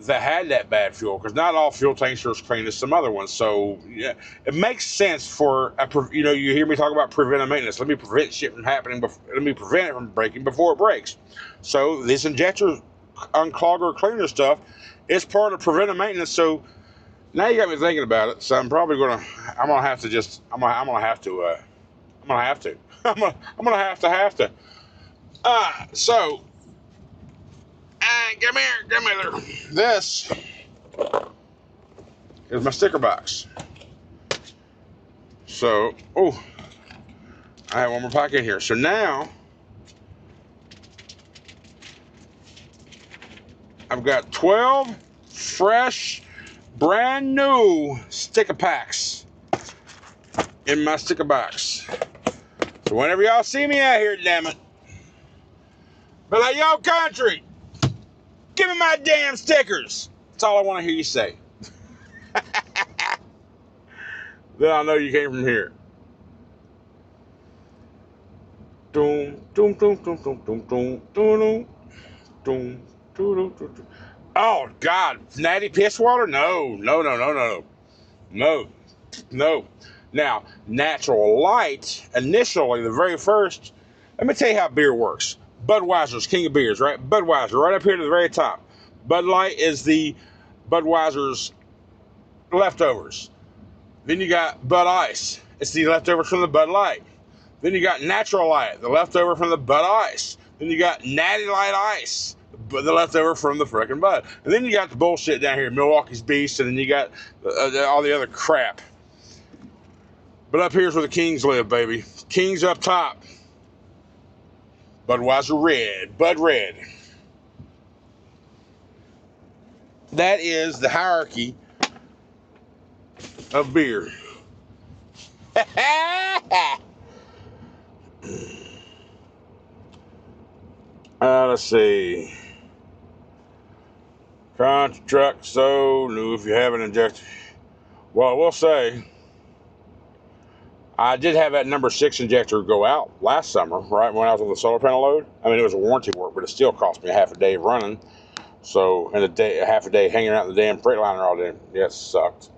that had that bad fuel because not all fuel tanks are as clean as some other ones. So yeah, it makes sense for you know, you hear me talk about preventive maintenance. Let me prevent shit from happening. Let me prevent it from breaking before it breaks. So this injector unclogger cleaner stuff is part of preventive maintenance. So now you got me thinking about it. So I'm probably gonna have to just I'm gonna have to I'm gonna have to I'm gonna have to. So come here. This is my sticker box. So, oh, I have one more pack in here. So now, I've got 12 fresh, brand new sticker packs in my sticker box. So whenever y'all see me out here, damn it, be like, yo, country, give me my damn stickers. That's all I want to hear you say. Then I'll know you came from here. Doom, doom, doom, doom, doom, doom, doom, doom, doom, doom, doom. Oh, God. Natty piss water? No. No. Now, Natural Light, initially, the very first, let me tell you how beer works. Budweiser's king of beers, right? Budweiser, right up here to the very top. Bud Light is the Budweiser's leftovers. Then you got Bud Ice. It's the leftovers from the Bud Light. Then you got Natural Light, the leftover from the Bud Ice. Then you got Natty Light Ice, the leftover from the frickin' Bud. And then you got the bullshit down here, Milwaukee's Beast, and then you got all the other crap. But up here's where the kings live, baby. Kings up top. Budweiser Red, Bud Red. That is the hierarchy of beer. Let's see. Country truck so new if you haven't injected. Well, I will say, I did have that number 6 injector go out last summer, right when I was on the solar panel load. I mean, it was a warranty work, but it still cost me a half a day of running. So, and a half a day hanging out in the damn Freightliner all day. Yeah, it sucked.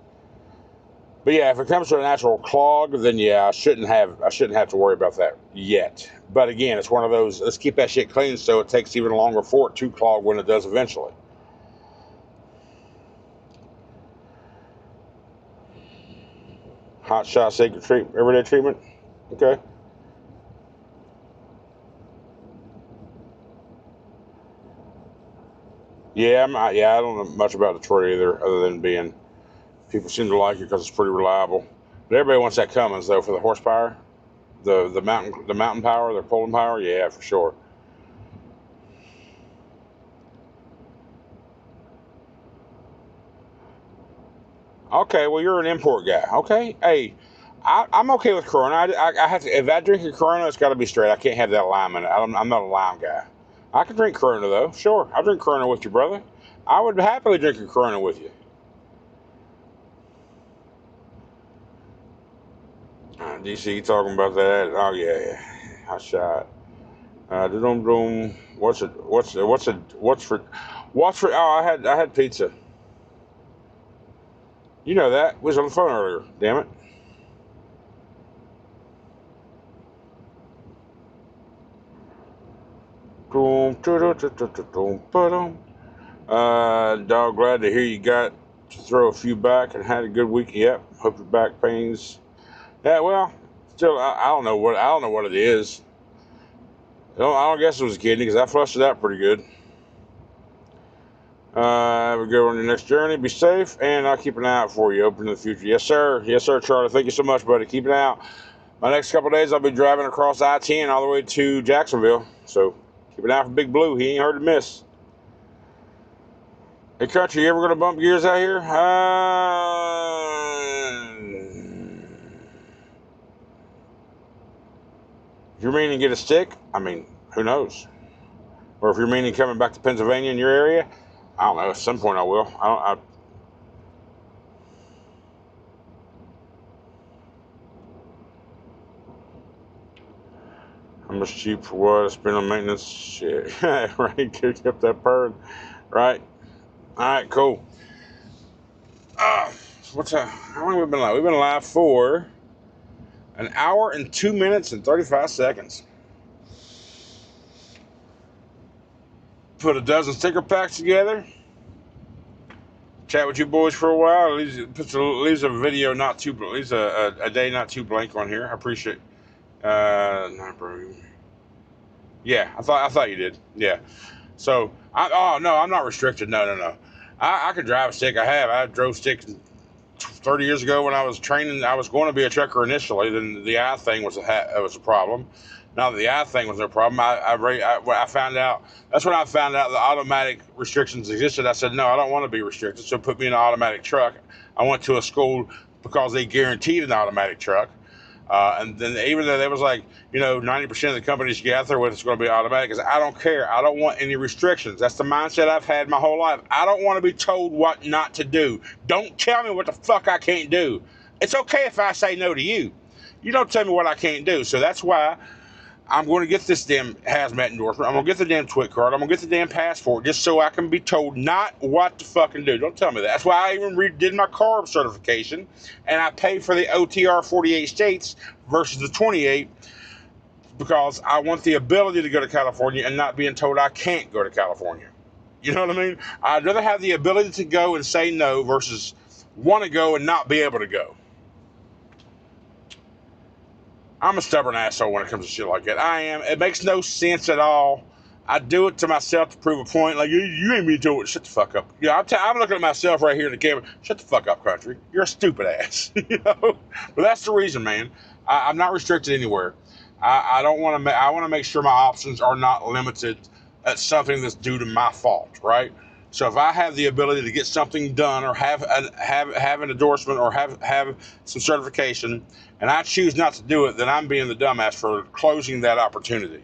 But yeah, if it comes to a natural clog, then yeah, I shouldn't have to worry about that yet. But again, it's one of those. Let's keep that shit clean so it takes even longer for it to clog when it does eventually. Hot shot sacred treatment, everyday treatment. Okay. Yeah, I don't know much about Detroit either, other than being people seem to like it because it's pretty reliable. But everybody wants that Cummins though for the horsepower, the mountain power, the pulling power. Yeah, for sure. Okay, well you're an import guy. Okay, hey, I'm okay with Corona. I have to if I drink a Corona, it's got to be straight. I can't have that lime in it. I'm not a lime guy. I can drink Corona though. Sure, I'll drink Corona with you, brother. I would happily drink a Corona with you. DC talking about that. Oh yeah, I shot. Doom doom. What's it? What's for? Oh, I had pizza. You know that. We was on the phone earlier. Damn it. Doom, doom, doom, doom, doom, doom. Dog, glad to hear you got to throw a few back and had a good week. Yep. Hope your back pains. Yeah. Well, still, I don't know what it is. I don't guess it was a kidney because I flushed it out pretty good. Have a good one on your next journey. Be safe, and I'll keep an eye out for you. Open in the future. Yes, sir. Yes, sir, Charlie. Thank you so much, buddy. Keep an eye out. My next couple of days, I'll be driving across I-10 all the way to Jacksonville. So keep an eye out for Big Blue. He ain't hard to miss. Hey, country, you ever gonna bump gears out here? If you're meaning to get a stick, I mean, who knows? Or if you're meaning coming back to Pennsylvania in your area, I don't know. At some point, I will. I don't. How much cheap for what? I spend on maintenance. Shit, right? Kick up that bird, right? All right, cool. How long have we been live? We've been live for an hour and 2 minutes and 35 seconds. Put a dozen sticker packs together. Chat with you boys for a while. Leaves a video not too. Leaves a day not too blank on here. I appreciate. Not bro. Yeah, I thought you did. Yeah. So oh no, I'm not restricted. No. I could drive a stick. I drove sticks 30 years ago when I was training. I was going to be a trucker initially. Then the eye thing was a problem. Now that the eye thing was no problem, I found out. That's when I found out the automatic restrictions existed. I said, no, I don't want to be restricted. So put me in an automatic truck. I went to a school because they guaranteed an automatic truck. And then even though they was like, 90% of the companies you get out there with, it's going to be automatic. Because I don't care. I don't want any restrictions. That's the mindset I've had my whole life. I don't want to be told what not to do. Don't tell me what the fuck I can't do. It's okay if I say no to you. You don't tell me what I can't do. So that's why I'm going to get this damn hazmat endorsement. I'm going to get the damn TWIC card. I'm going to get the damn passport just so I can be told not what to fucking do. Don't tell me that. That's why I even redid my CARB certification, and I paid for the OTR 48 states versus the 28 because I want the ability to go to California and not being told I can't go to California. You know what I mean? I'd rather have the ability to go and say no versus want to go and not be able to go. I'm a stubborn asshole when it comes to shit like that. I am. It makes no sense at all. I do it to myself to prove a point. Like, you ain't me doing it. Shut the fuck up. I'm looking at myself right here in the camera. Shut the fuck up, country. You're a stupid ass. But that's the reason, man. I'm not restricted anywhere. I don't want to. I want to make sure my options are not limited at something that's due to my fault, right? So if I have the ability to get something done or have an endorsement or have some certification, and I choose not to do it, then I'm being the dumbass for closing that opportunity.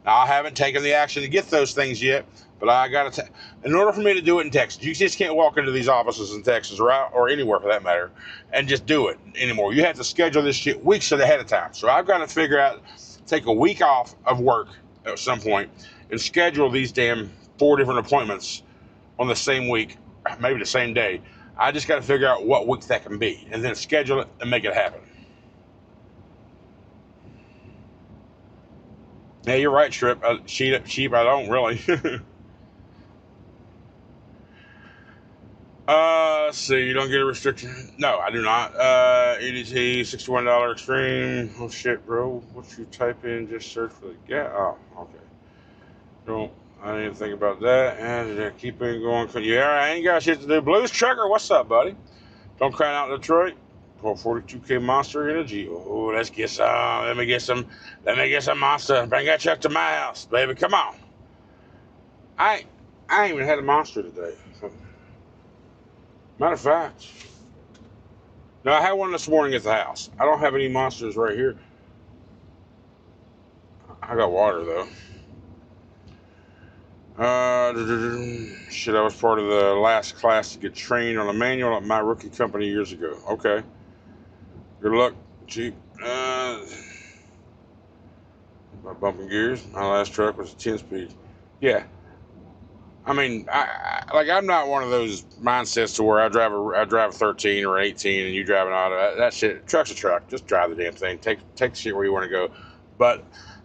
Now, I haven't taken the action to get those things yet, but I got to. In order for me to do it in Texas, you just can't walk into these offices in Texas or anywhere for that matter and just do it anymore. You have to schedule this shit weeks ahead of time. So I've got to figure out, take a week off of work at some point and schedule these damn 4 different appointments on the same week, maybe the same day. I just got to figure out what week that can be, and then schedule it and make it happen. Yeah, you're right, Strip. Sheep, I don't really. Let's see. You don't get a restriction. No, I do not. EDT, $61 extreme. Oh shit, bro. What you type in? Just search for the gas. Oh, okay. Don't. I didn't even think about that. And keep it going. Yeah, I ain't got shit to do. Blues Trucker, what's up, buddy? Don't cry out, Detroit. Pull 42K Monster Energy. Oh, let's get some. Let me get some. Let me get some Monster. Bring that truck to my house, baby. Come on. I ain't even had a Monster today. Matter of fact, no, I had one this morning at the house. I don't have any Monsters right here. I got water though. Shit, I was part of the last class to get trained on a manual at my rookie company years ago. Okay. Good luck, Jeep. My bumping gears. My last truck was a 10-speed. Yeah. I mean, I'm not one of those mindsets to where I drive a 13 or 18 and you drive an auto. That shit, truck's a truck. Just drive the damn thing. Take shit where you want to go. But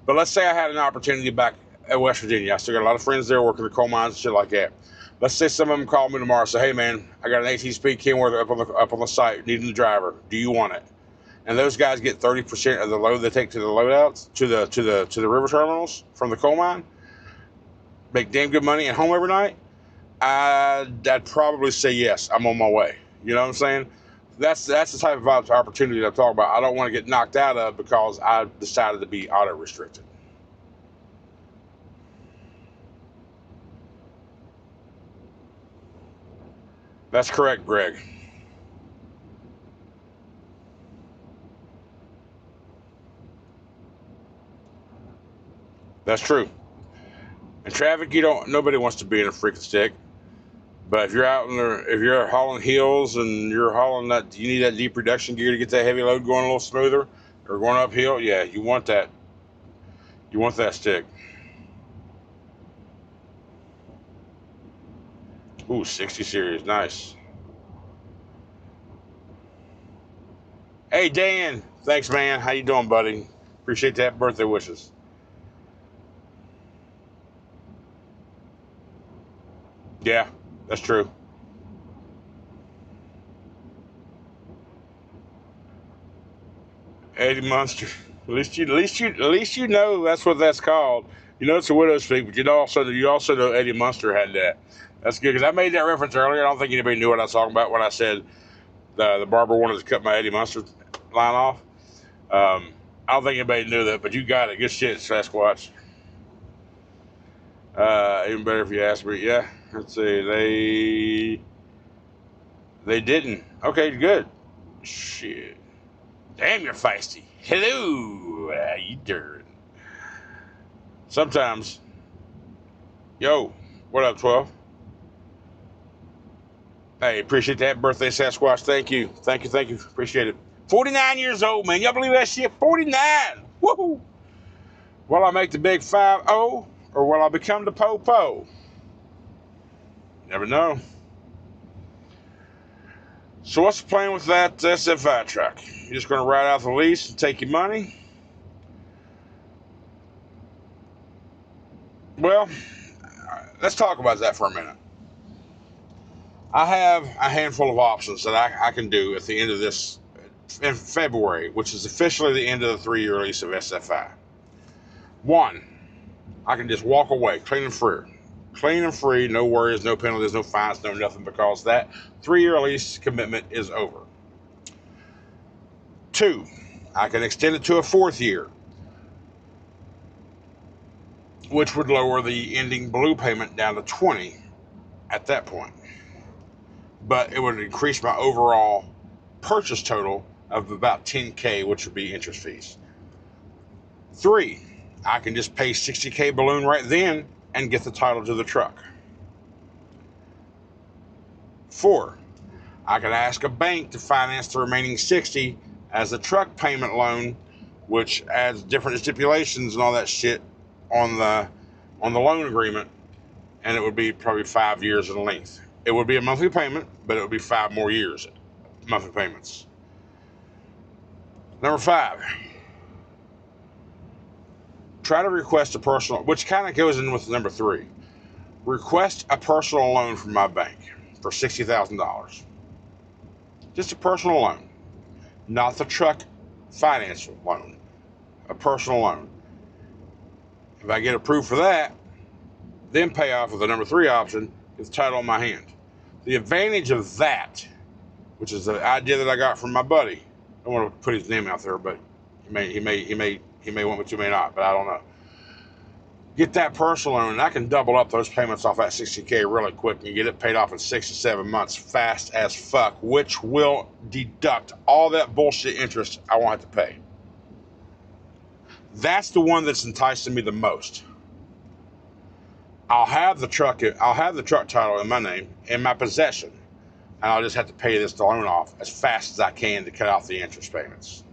let's say I had an opportunity back at West Virginia. I still got a lot of friends there working the coal mines and shit like that. Let's say some of them call me tomorrow and say, "Hey man, I got an 18-speed Kenworth up on the site, needing a driver. Do you want it?" And those guys get 30% of the load they take to the loadouts to the river terminals from the coal mine. Make damn good money at home every night. I'd probably say yes. I'm on my way. You know what I'm saying? That's the type of opportunity that I'm talking about. I don't want to get knocked out of because I decided to be auto restricted. That's correct, Greg. That's true. In traffic, nobody wants to be in a freaking stick. But if you're if you're hauling hills and you're hauling that, you need that deep reduction gear to get that heavy load going a little smoother, or going uphill. Yeah, you want that. You want that stick. Ooh, 60 series, nice. Hey Dan, thanks man. How you doing, buddy? Appreciate that birthday wishes. Yeah, that's true. Eddie Munster. At least you know that's what that's called. You know it's a widow's peak, but you also know Eddie Munster had that. That's good because I made that reference earlier. I don't think anybody knew what I was talking about when I said the barber wanted to cut my Eddie Munster line off. I don't think anybody knew that, but you got it. Good shit, Sasquatch. Even better if you ask me. Yeah, let's see. They didn't. Okay, good. Shit. Damn, you're feisty. Hello, how you doing? Sometimes. Yo, what up, 12? Hey, appreciate that birthday, Sasquatch. Thank you. Thank you, thank you. Appreciate it. 49 years old, man. Y'all believe that shit? 49. Woohoo. Will I make the big 5-0 or will I become the po-po? Never know. So what's the plan with that SFI truck? You just going to ride out the lease and take your money? Well, let's talk about that for a minute. I have a handful of options that I can do at the end of this, in February, which is officially the end of the 3-year lease of SFI. One, I can just walk away, clean and free. Clean and free, no worries, no penalties, no fines, no nothing, because that 3-year lease commitment is over. Two, I can extend it to a 4th year, which would lower the ending blue payment down to 20 at that point. But it would increase my overall purchase total of about 10K, which would be interest fees. 3, I can just pay 60K balloon right then and get the title to the truck. 4, I can ask a bank to finance the remaining 60 as a truck payment loan, which adds different stipulations and all that shit on the loan agreement, and it would be probably 5 years in length. It would be a monthly payment, but it would be 5 more years monthly payments. Number 5, try to request a personal, which kind of goes in with number 3. Request a personal loan from my bank for $60,000. Just a personal loan, not the truck financial loan, a personal loan. If I get approved for that, then pay off with the number 3 option, with the title in my hand. The advantage of that, which is the idea that I got from my buddy, I don't want to put his name out there, but he may want me to, may not, but I don't know. Get that personal loan, and I can double up those payments off that $60K really quick and get it paid off in 6 to 7 months, fast as fuck, which will deduct all that bullshit interest I won't have to pay. That's the one that's enticing me the most. I'll have the truck title in my name, in my possession, and I'll just have to pay this loan off as fast as I can to cut off the interest payments.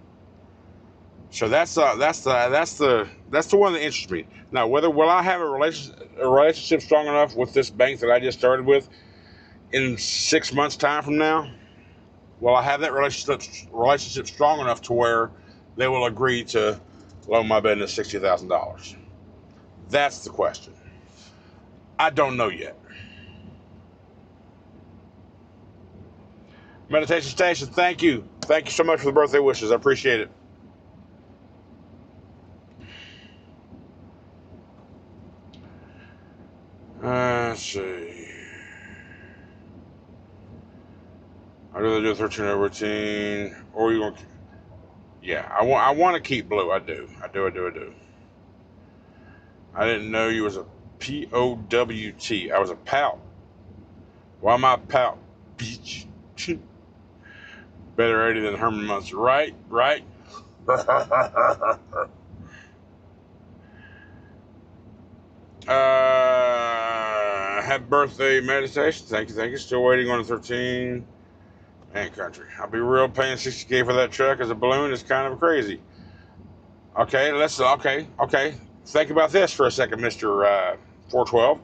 So that's the one that interests me. Now, will I have a relationship strong enough with this bank that I just started with in 6 months' time from now? Will I have that relationship strong enough to where they will agree to loan my business $60,000? That's the question. I don't know yet. Meditation Station, thank you. Thank you so much for the birthday wishes. I appreciate it. Let's see. I'd rather do a 13-hour routine, or you want? Yeah, I want to keep blue. I do. I didn't know you was a POWT. I was a pout. Why am I pout? Beach. Better ready than Herman Munster. Right. Happy birthday, Meditation. Thank you. Still waiting on the 13. Man, country. I'll be real, paying $60K for that truck as a balloon is kind of crazy. Okay, okay. Think about this for a second, Mr. 412.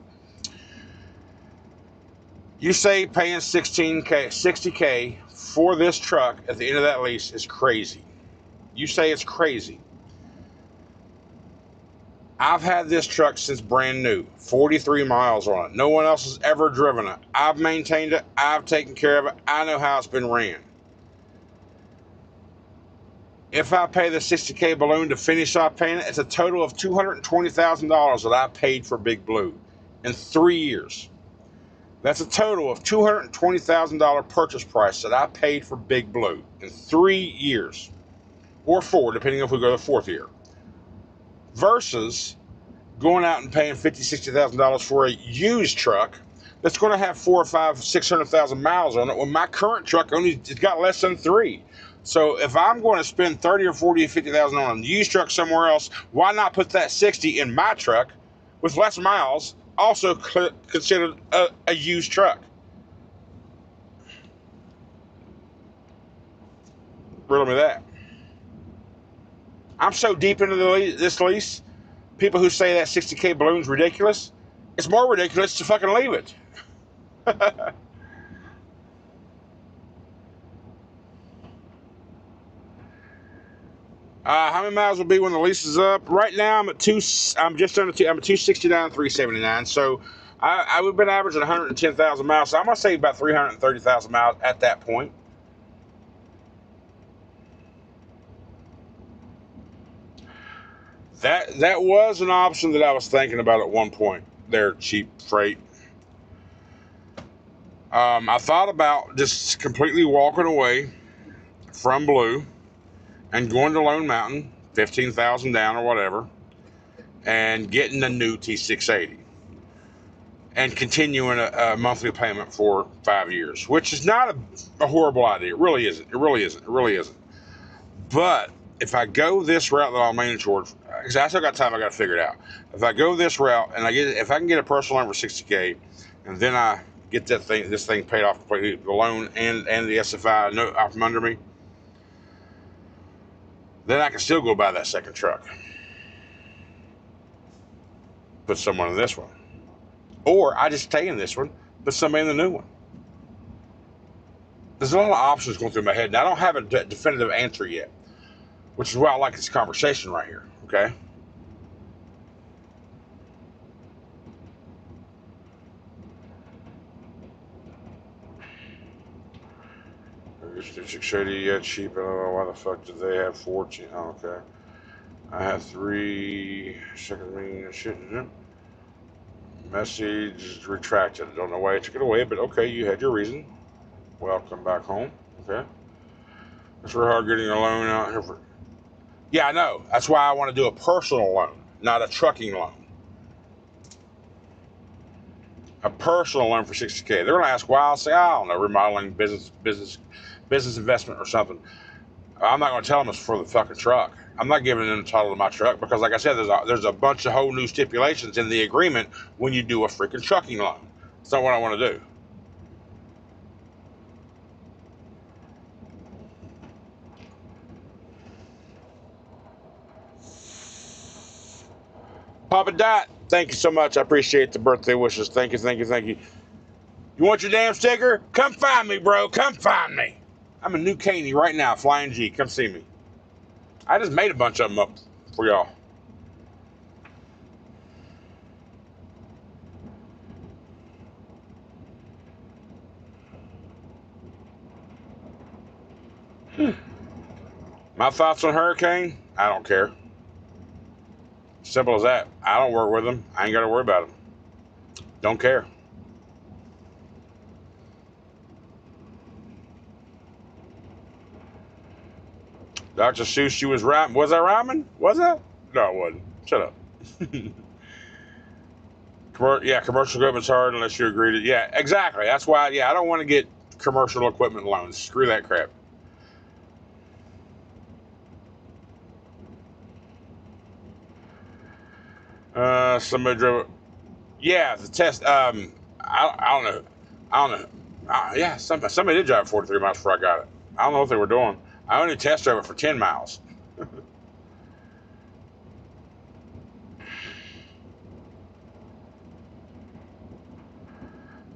You say paying $60K for this truck at the end of that lease is crazy. You say it's crazy. I've had this truck since brand new, 43 miles on it. No one else has ever driven it. I've maintained it. I've taken care of it. I know how it's been ran. If I pay the $60K balloon to finish off paying it, it's a total of $220,000 that I paid for Big Blue in 3 years. That's a total of $220,000 purchase price that I paid for Big Blue in 3 years, or 4, depending if we go to the 4th year. Versus going out and paying $50,000, $60,000 for a used truck that's going to have 400,000, 500,000, 600,000 miles on it, when my current truck it's got less than 3. So if I'm going to spend 30 or 40 or 50,000 on a used truck somewhere else, why not put that 60 in my truck with less miles, also considered a used truck? Riddle me that. I'm so deep into this lease, people who say that $60K balloon's ridiculous, it's more ridiculous to fucking leave it. How many miles will be when the lease is up? Right now, I'm just under 2. I'm at 269, 379. So I've been averaging 110,000 miles. So I'm gonna say about 330,000 miles at that point. That was an option that I was thinking about at one point. They're cheap freight. I thought about just completely walking away from Blue and going to Lone Mountain, 15,000 down or whatever, and getting a new T680 and continuing a monthly payment for 5 years, which is not a horrible idea. It really isn't. But if I go this route that I'm leaning towards, because I still got time, I got to figure it out. If I go this route and if I can get a personal loan for $60K, and then I get this thing paid off completely, the loan and the SFI out from under me, then I can still go buy that second truck. Put someone in this one. Or I just stay in this one, put somebody in the new one. there's a lot of options going through my head, and I don't have a definitive answer yet, which is why I like this conversation right here. Okay. Shady yet cheap. I don't know why the fuck did they have 14? Oh, okay. I have 3 second meaning shit. Message retracted. I don't know why you took it away, but okay, you had your reason. Welcome back home. Okay. It's real hard getting a loan out here for. Yeah, I know. That's why I want to do a personal loan, not a trucking loan. A personal loan for 60K. They're gonna ask why. I'll say, I don't know, remodeling, business investment or something. I'm not gonna tell them it's for the fucking truck. I'm not giving them the title of my truck because, like I said, there's a bunch of whole new stipulations in the agreement when you do a freaking trucking loan. It's not what I want to do. Papa Dot, thank you so much. I appreciate the birthday wishes. Thank you, thank you, thank you. You want your damn sticker? Come find me, bro. Come find me. I'm in New Caney right now, Flying G. Come see me. I just made a bunch of them up for y'all. My thoughts on Hurricane? I don't care. Simple as that. I don't work with them. I ain't got to worry about them. Don't care. Dr. Seuss, you was rhyming. Was I rhyming? Was that? No, it wasn't. Shut up. Yeah, commercial equipment's hard unless you agree to. Yeah, exactly. That's why. Yeah, I don't want to get commercial equipment loans. Screw that crap. Somebody drove. Yeah, the test. I don't know. I don't know. Yeah, somebody did drive 43 miles before I got it. I don't know what they were doing. I only test drove it for 10 miles. I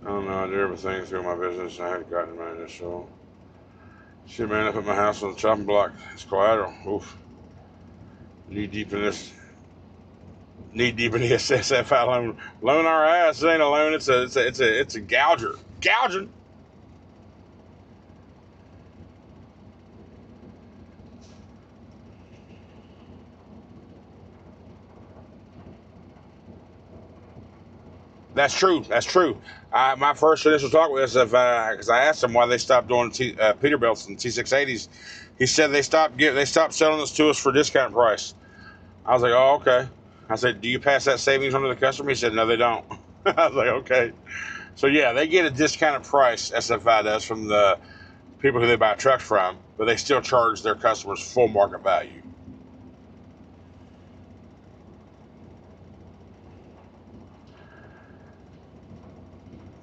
don't know. I did everything through my business. I had gotten my initial. Shit, man, I put my house on the chopping block. It's collateral. Oof. Knee deep in this. Knee deep in the SSFI loan. Loan our ass. It ain't a loan. It's a gouger. Gouging. That's true. That's true. My first initial talk with SFI, because I asked him why they stopped doing Peterbilts and T680s. He said they stopped selling this to us for discount price. I was like, oh, okay. I said, do you pass that savings on to the customer? He said, no, they don't. I was like, okay. So yeah, they get a discounted price, SFI does, from the people who they buy trucks from, but they still charge their customers full market value.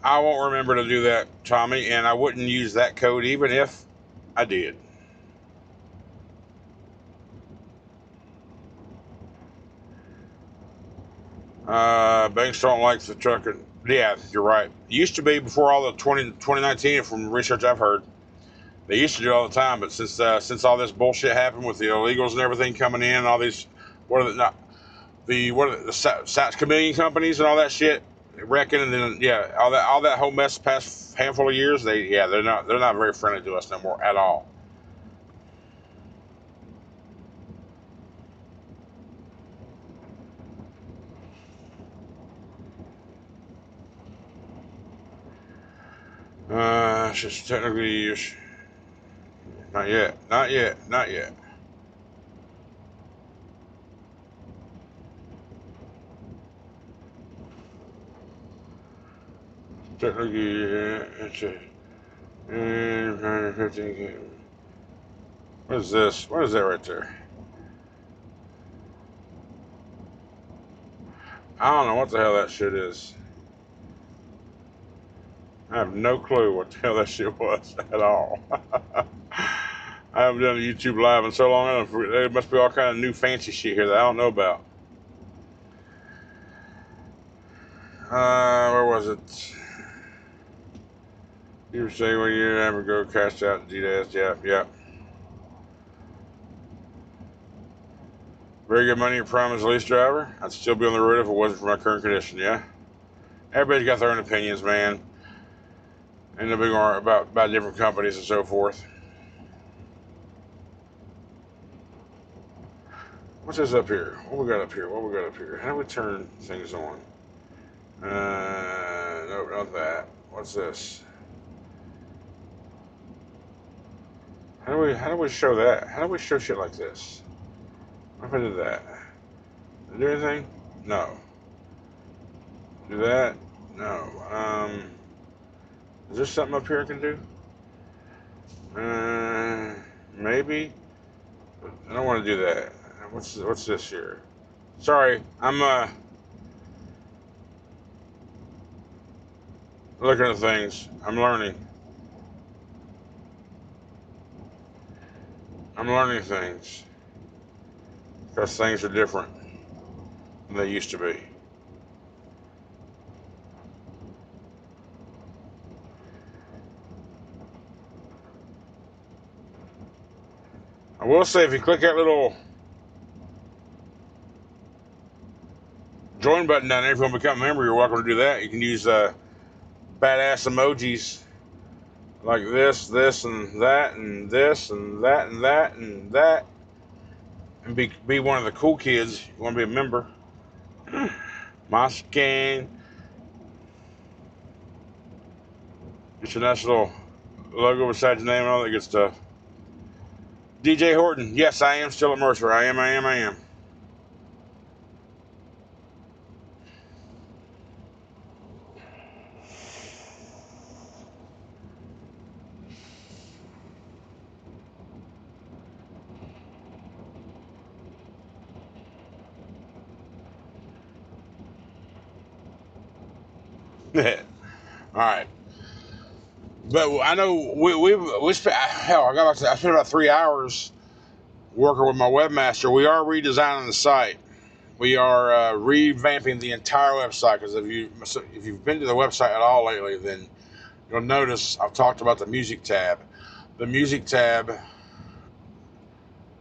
I won't remember to do that, Tommy, and I wouldn't use that code even if I did. Banks don't like the trucking. Yeah, you're right. It used to be before all the 2019, from research I've heard. They used to do it all the time, but since all this bullshit happened with the illegals and everything coming in, all these what are the not the what are the Sats Chameleon companies and all that shit wrecking, and then yeah, all that whole mess past handful of years, they're not very friendly to us no more at all. It's just technically not yet, not yet, not yet. Technically, it's a. And 15. What is this? What is that right there? I don't know what the hell that shit is. I have no clue what the hell that shit was at all. I haven't done a YouTube live in so long. There must be all kind of new fancy shit here that I don't know about. Where was it? You were saying when you never go cash out GDS. Yep, yep. Very good money you promised lease driver. I'd still be on the road if it wasn't for my current condition, yeah? Everybody's got their own opinions, man. And the big one about different companies and so forth. What's this up here? What we got up here? What we got up here? How do we turn things on? Nope, not that. What's this? How do we show that? How do we show shit like this? What if I did that? Did I do anything? No. Do that? No. Is there something up here I can do? Maybe. I don't want to do that. What's this here? Sorry, I'm looking at things. I'm learning. I'm learning things because things are different than they used to be. I will say, if you click that little join button down there, if you want to become a member, you're welcome to do that. You can use badass emojis like this, and that, and this, and that, and that, and that, and be one of the cool kids. You want to be a member? My scan. Get your nice little logo beside your name and all that good stuff. DJ Horton. Yes, I am still at Mercer. I am. All right. But I know we spent, hell, I spent about 3 hours working with my webmaster. We are redesigning the site. We are revamping the entire website, because if you've been to the website at all lately, then you'll notice I've talked about the music tab. The music tab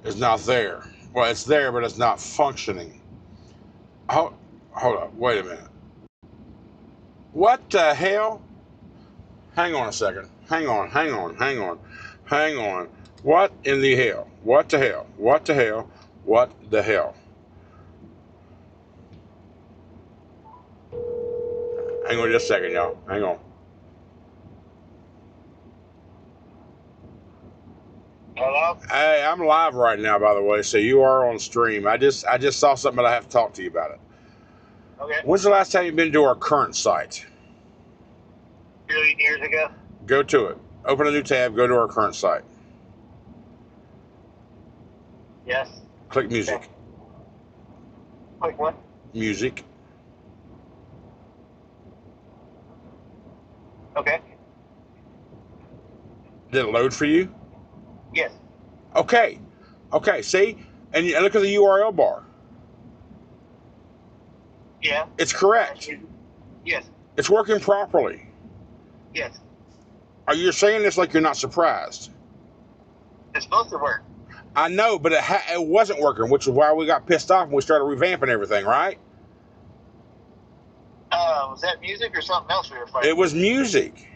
is not there. Well, it's there, but it's not functioning. Hold up, wait a minute. What the hell? Hang on a second. Hang on. What in the hell? What the hell? What the hell? What the hell? Hang on just a second, y'all. Hang on. Hello? Hey, I'm live right now, by the way, so you are on stream. I just saw something, but I have to talk to you about it. Okay. When's the last time you've been to our current site? 2 years ago. Go to it. Open a new tab, go to our current site. Yes. Click music. Okay. Click what? Music. Okay. Did it load for you? Yes. Okay, see? And look at the URL bar. Yeah. It's correct. Yes. It's working properly. Yes. Are you saying this like you're not surprised? It's supposed to work. I know, but it wasn't working, which is why we got pissed off and we started revamping everything, right? Was that music or something else we were fighting? It was music.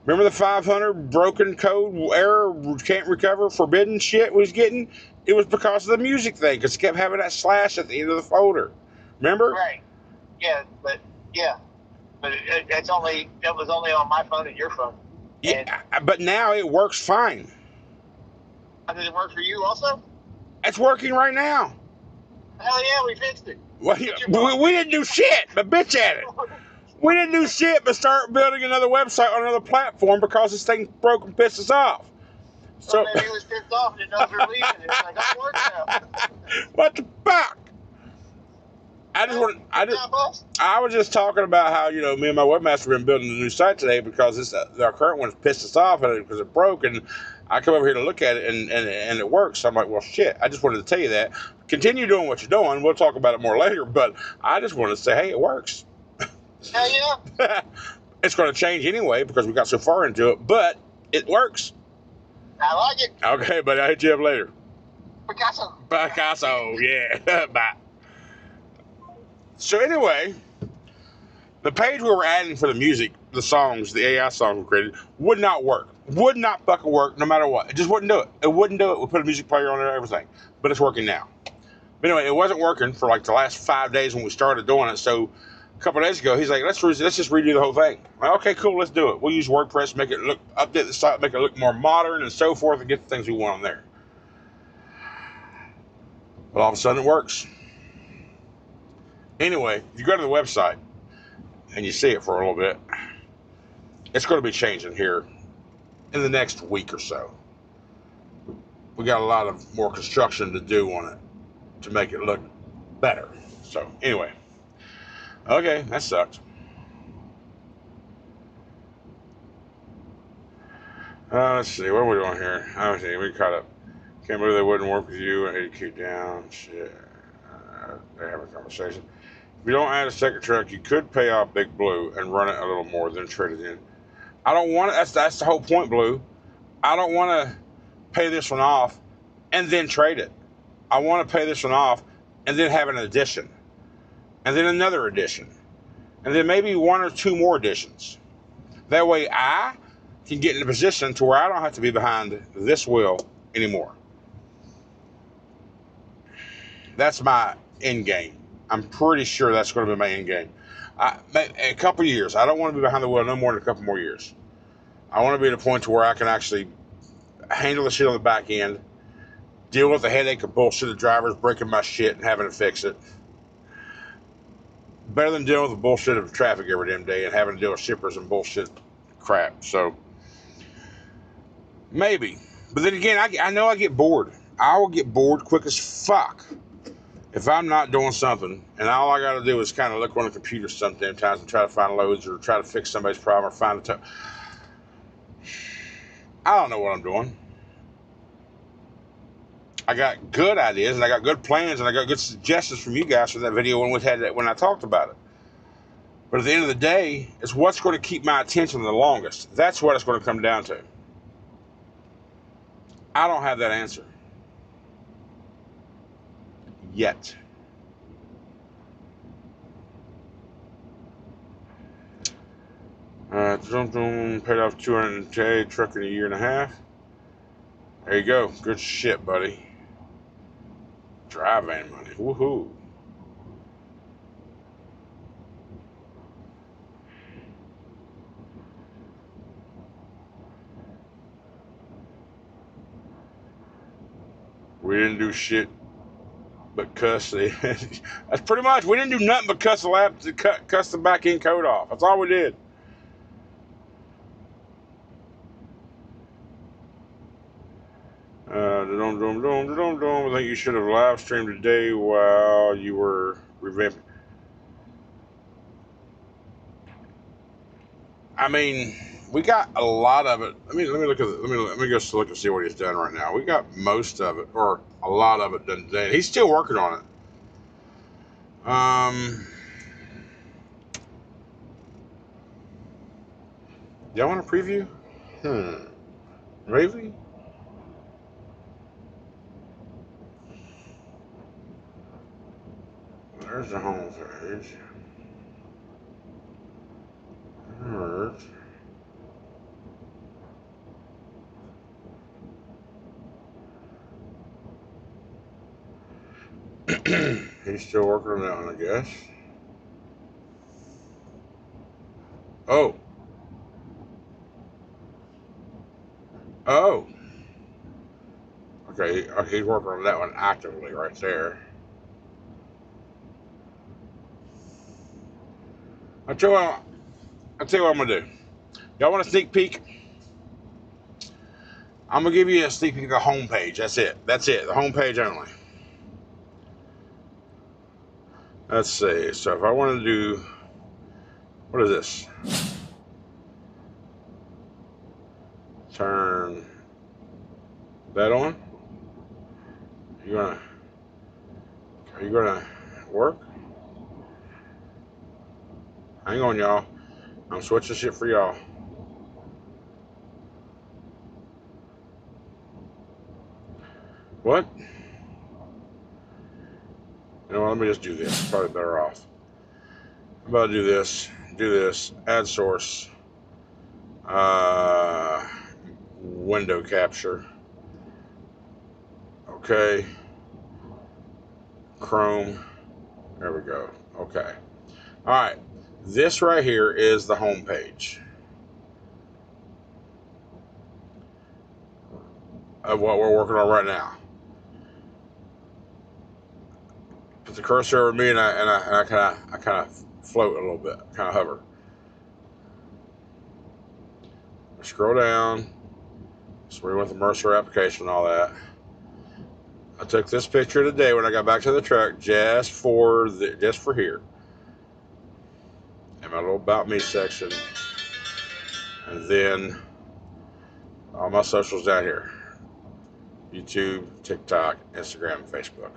Remember the 500 broken code error, can't recover, forbidden shit we was getting? It was because of the music thing, because it kept having that slash at the end of the folder. Remember? Right. Yeah, but that was only on my phone and your phone. Yeah, but now it works fine. Did it work for you also? It's working right now. Hell yeah, we fixed it. Well, we didn't do shit, but bitch at it. We didn't do shit but start building another website on another platform because this thing broke and pissed us off. So maybe it was pissed off and didn't know if we were leaving. It's like, I'm working now. What the fuck? I was just talking about how, me and my webmaster have been building a new site today because our current one's pissed us off because it broke, and I come over here to look at it and it works. So I'm like, well, shit, I just wanted to tell you that. Continue doing what you're doing. We'll talk about it more later, but I just wanted to say, hey, it works. Hell yeah. It's going to change anyway because we got so far into it, but it works. I like it. Okay, buddy, I'll hit you up later. Picasso. Yeah. Bye. So anyway, the page we were adding for the music, the songs, the AI songs we created, would not work. Would not fucking work no matter what. It just wouldn't do it. It wouldn't do it. We put a music player on it and everything. But it's working now. But anyway, it wasn't working for like the last 5 days when we started doing it. So a couple of days ago, he's like, let's just redo the whole thing. I'm like, okay, cool, let's do it. We'll use WordPress, make it look, update the site, make it look more modern and so forth, and get the things we want on there. But all of a sudden it works. Anyway, if you go to the website and you see it for a little bit, it's going to be changing here in the next week or so. We got a lot of more construction to do on it to make it look better. So anyway, okay, that sucked. Let's see, what are we doing here? Oh, see, we caught up. Can't believe they wouldn't work with you. I hate to keep down. Shit. They have a conversation. If you don't add a second truck, you could pay off Big Blue and run it a little more, then trade it in. I don't want it. That's the whole point, Blue. I don't want to pay this one off and then trade it. I want to pay this one off and then have an addition. And then another addition. And then maybe 1 or 2 more additions. That way I can get in a position to where I don't have to be behind this wheel anymore. That's my end game. I'm pretty sure that's going to be my end game. A couple years. I don't want to be behind the wheel no more than a couple more years. I want to be at a point to where I can actually handle the shit on the back end, deal with the headache of bullshit of drivers breaking my shit and having to fix it. Better than dealing with the bullshit of traffic every damn day and having to deal with shippers and bullshit crap. So maybe. But then again, I know I get bored. I will get bored quick as fuck if I'm not doing something and all I got to do is kind of look on the computer sometimes and try to find loads or try to fix somebody's problem or find a I don't know what I'm doing. I got good ideas and I got good plans and I got good suggestions from you guys for that video when I talked about it. But at the end of the day, it's what's going to keep my attention the longest. That's what it's going to come down to. I don't have that answer. Yet. Paid off 200K, truck in a year and a half. There you go. Good shit, buddy. Drive van money. Woohoo. We didn't do shit but cuss. That's pretty much. We didn't do nothing but cuss the back end code off. That's all we did. I think you should have live streamed today while you were revamping. I mean, we got a lot of it. Let me look at it. Let me just look and see what he's done right now. We got most of it, or a lot of it done today. He's still working on it. Y'all want a preview? Really? There's the home page. Alright. He's still working on that one, I guess. Oh. Oh. Okay, he's working on that one actively right there. I'll tell you what I'm gonna do. Y'all want a sneak peek? I'm gonna give you a sneak peek of the home page. That's it. The home page only. Let's see. So if I want to do, what is this? Turn that on. Are you gonna work? Hang on, y'all. I'm switching shit for y'all. What? You know what, let me just do this. Probably better off. I'm about to do this, add source, window capture, okay, Chrome, there we go, okay. All right, this right here is the home page of what we're working on right now. Put the cursor over me and I kind of float a little bit, kind of hover. I scroll down. So we went with the Mercer application and all that. I took this picture today when I got back to the truck just for here. And my little about me section. And then all my socials down here. YouTube, TikTok, Instagram, and Facebook.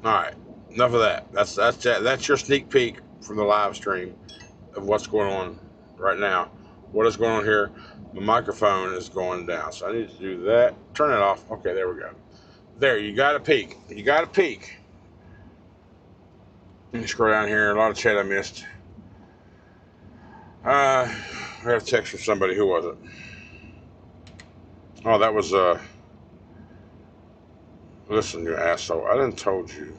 Alright, enough of that. That's your sneak peek from the live stream of what's going on right now. What is going on here? My microphone is going down, so I need to do that. Turn it off. Okay, there we go. There, you got a peek. You got a peek. Let me scroll down here. A lot of chat I missed. I got a text from somebody. Who was it? Oh, that was, listen, you asshole. I done told you.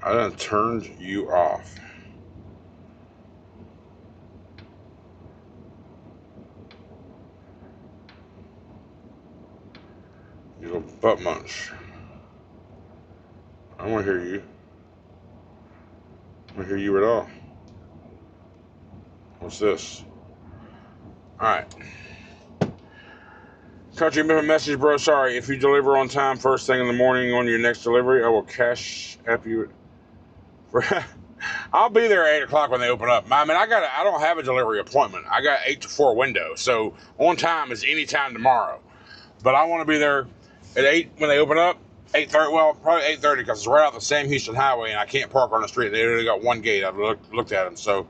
I done turned you off. You little butt munch. I don't want to hear you. I don't want to hear you at all. What's this? Alright. Country message, bro. Sorry. If you deliver on time first thing in the morning on your next delivery, I will cash app you. I'll be there at 8 o'clock when they open up. I mean, I don't have a delivery appointment. I got 8 to 4 window. So on time is any time tomorrow. But I want to be there at 8 when they open up. 8:30. Well, probably 8:30 because it's right off the same Houston highway, and I can't park on the street. They only got one gate. I've looked at them. So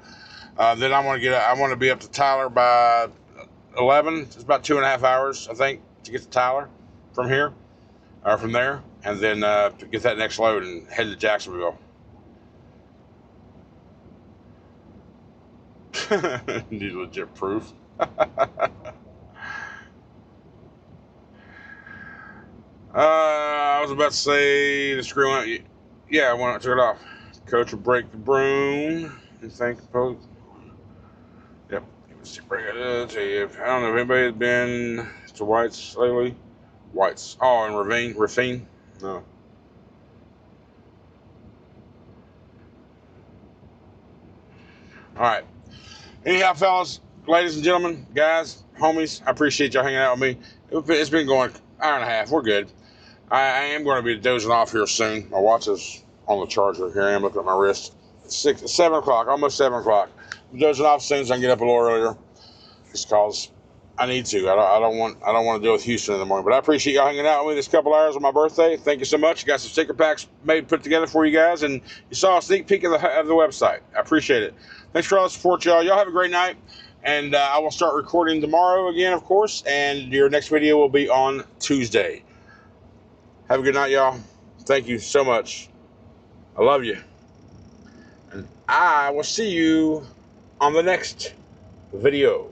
then I want to be up to Tyler by 11. It's about 2.5 hours, I think, to get to Tyler from here or from there, and then to get that next load and head to Jacksonville. Need legit proof. I was about to say the screw out. Yeah, I took it off. Coach will break the broom. You think? Yep. Bring it to you. I don't know if anybody has been to White's lately. White's. Oh, and Ravine. No. All right. Anyhow, fellas, ladies and gentlemen, guys, homies, I appreciate y'all hanging out with me. It's been going an hour and a half. We're good. I am going to be dozing off here soon. My watch is on the charger. Here I am looking at my wrist. It's 7 o'clock, almost 7 o'clock. I'm dozing off soon so I can get up a little earlier. Just cause I need to. I don't want to deal with Houston in the morning. But I appreciate y'all hanging out with me this couple hours on my birthday. Thank you so much. Got some sticker packs put together for you guys, and you saw a sneak peek of the website. I appreciate it. Thanks for all the support, y'all. Y'all have a great night, and I will start recording tomorrow again, of course. And your next video will be on Tuesday. Have a good night, y'all. Thank you so much. I love you, and I will see you on the next video.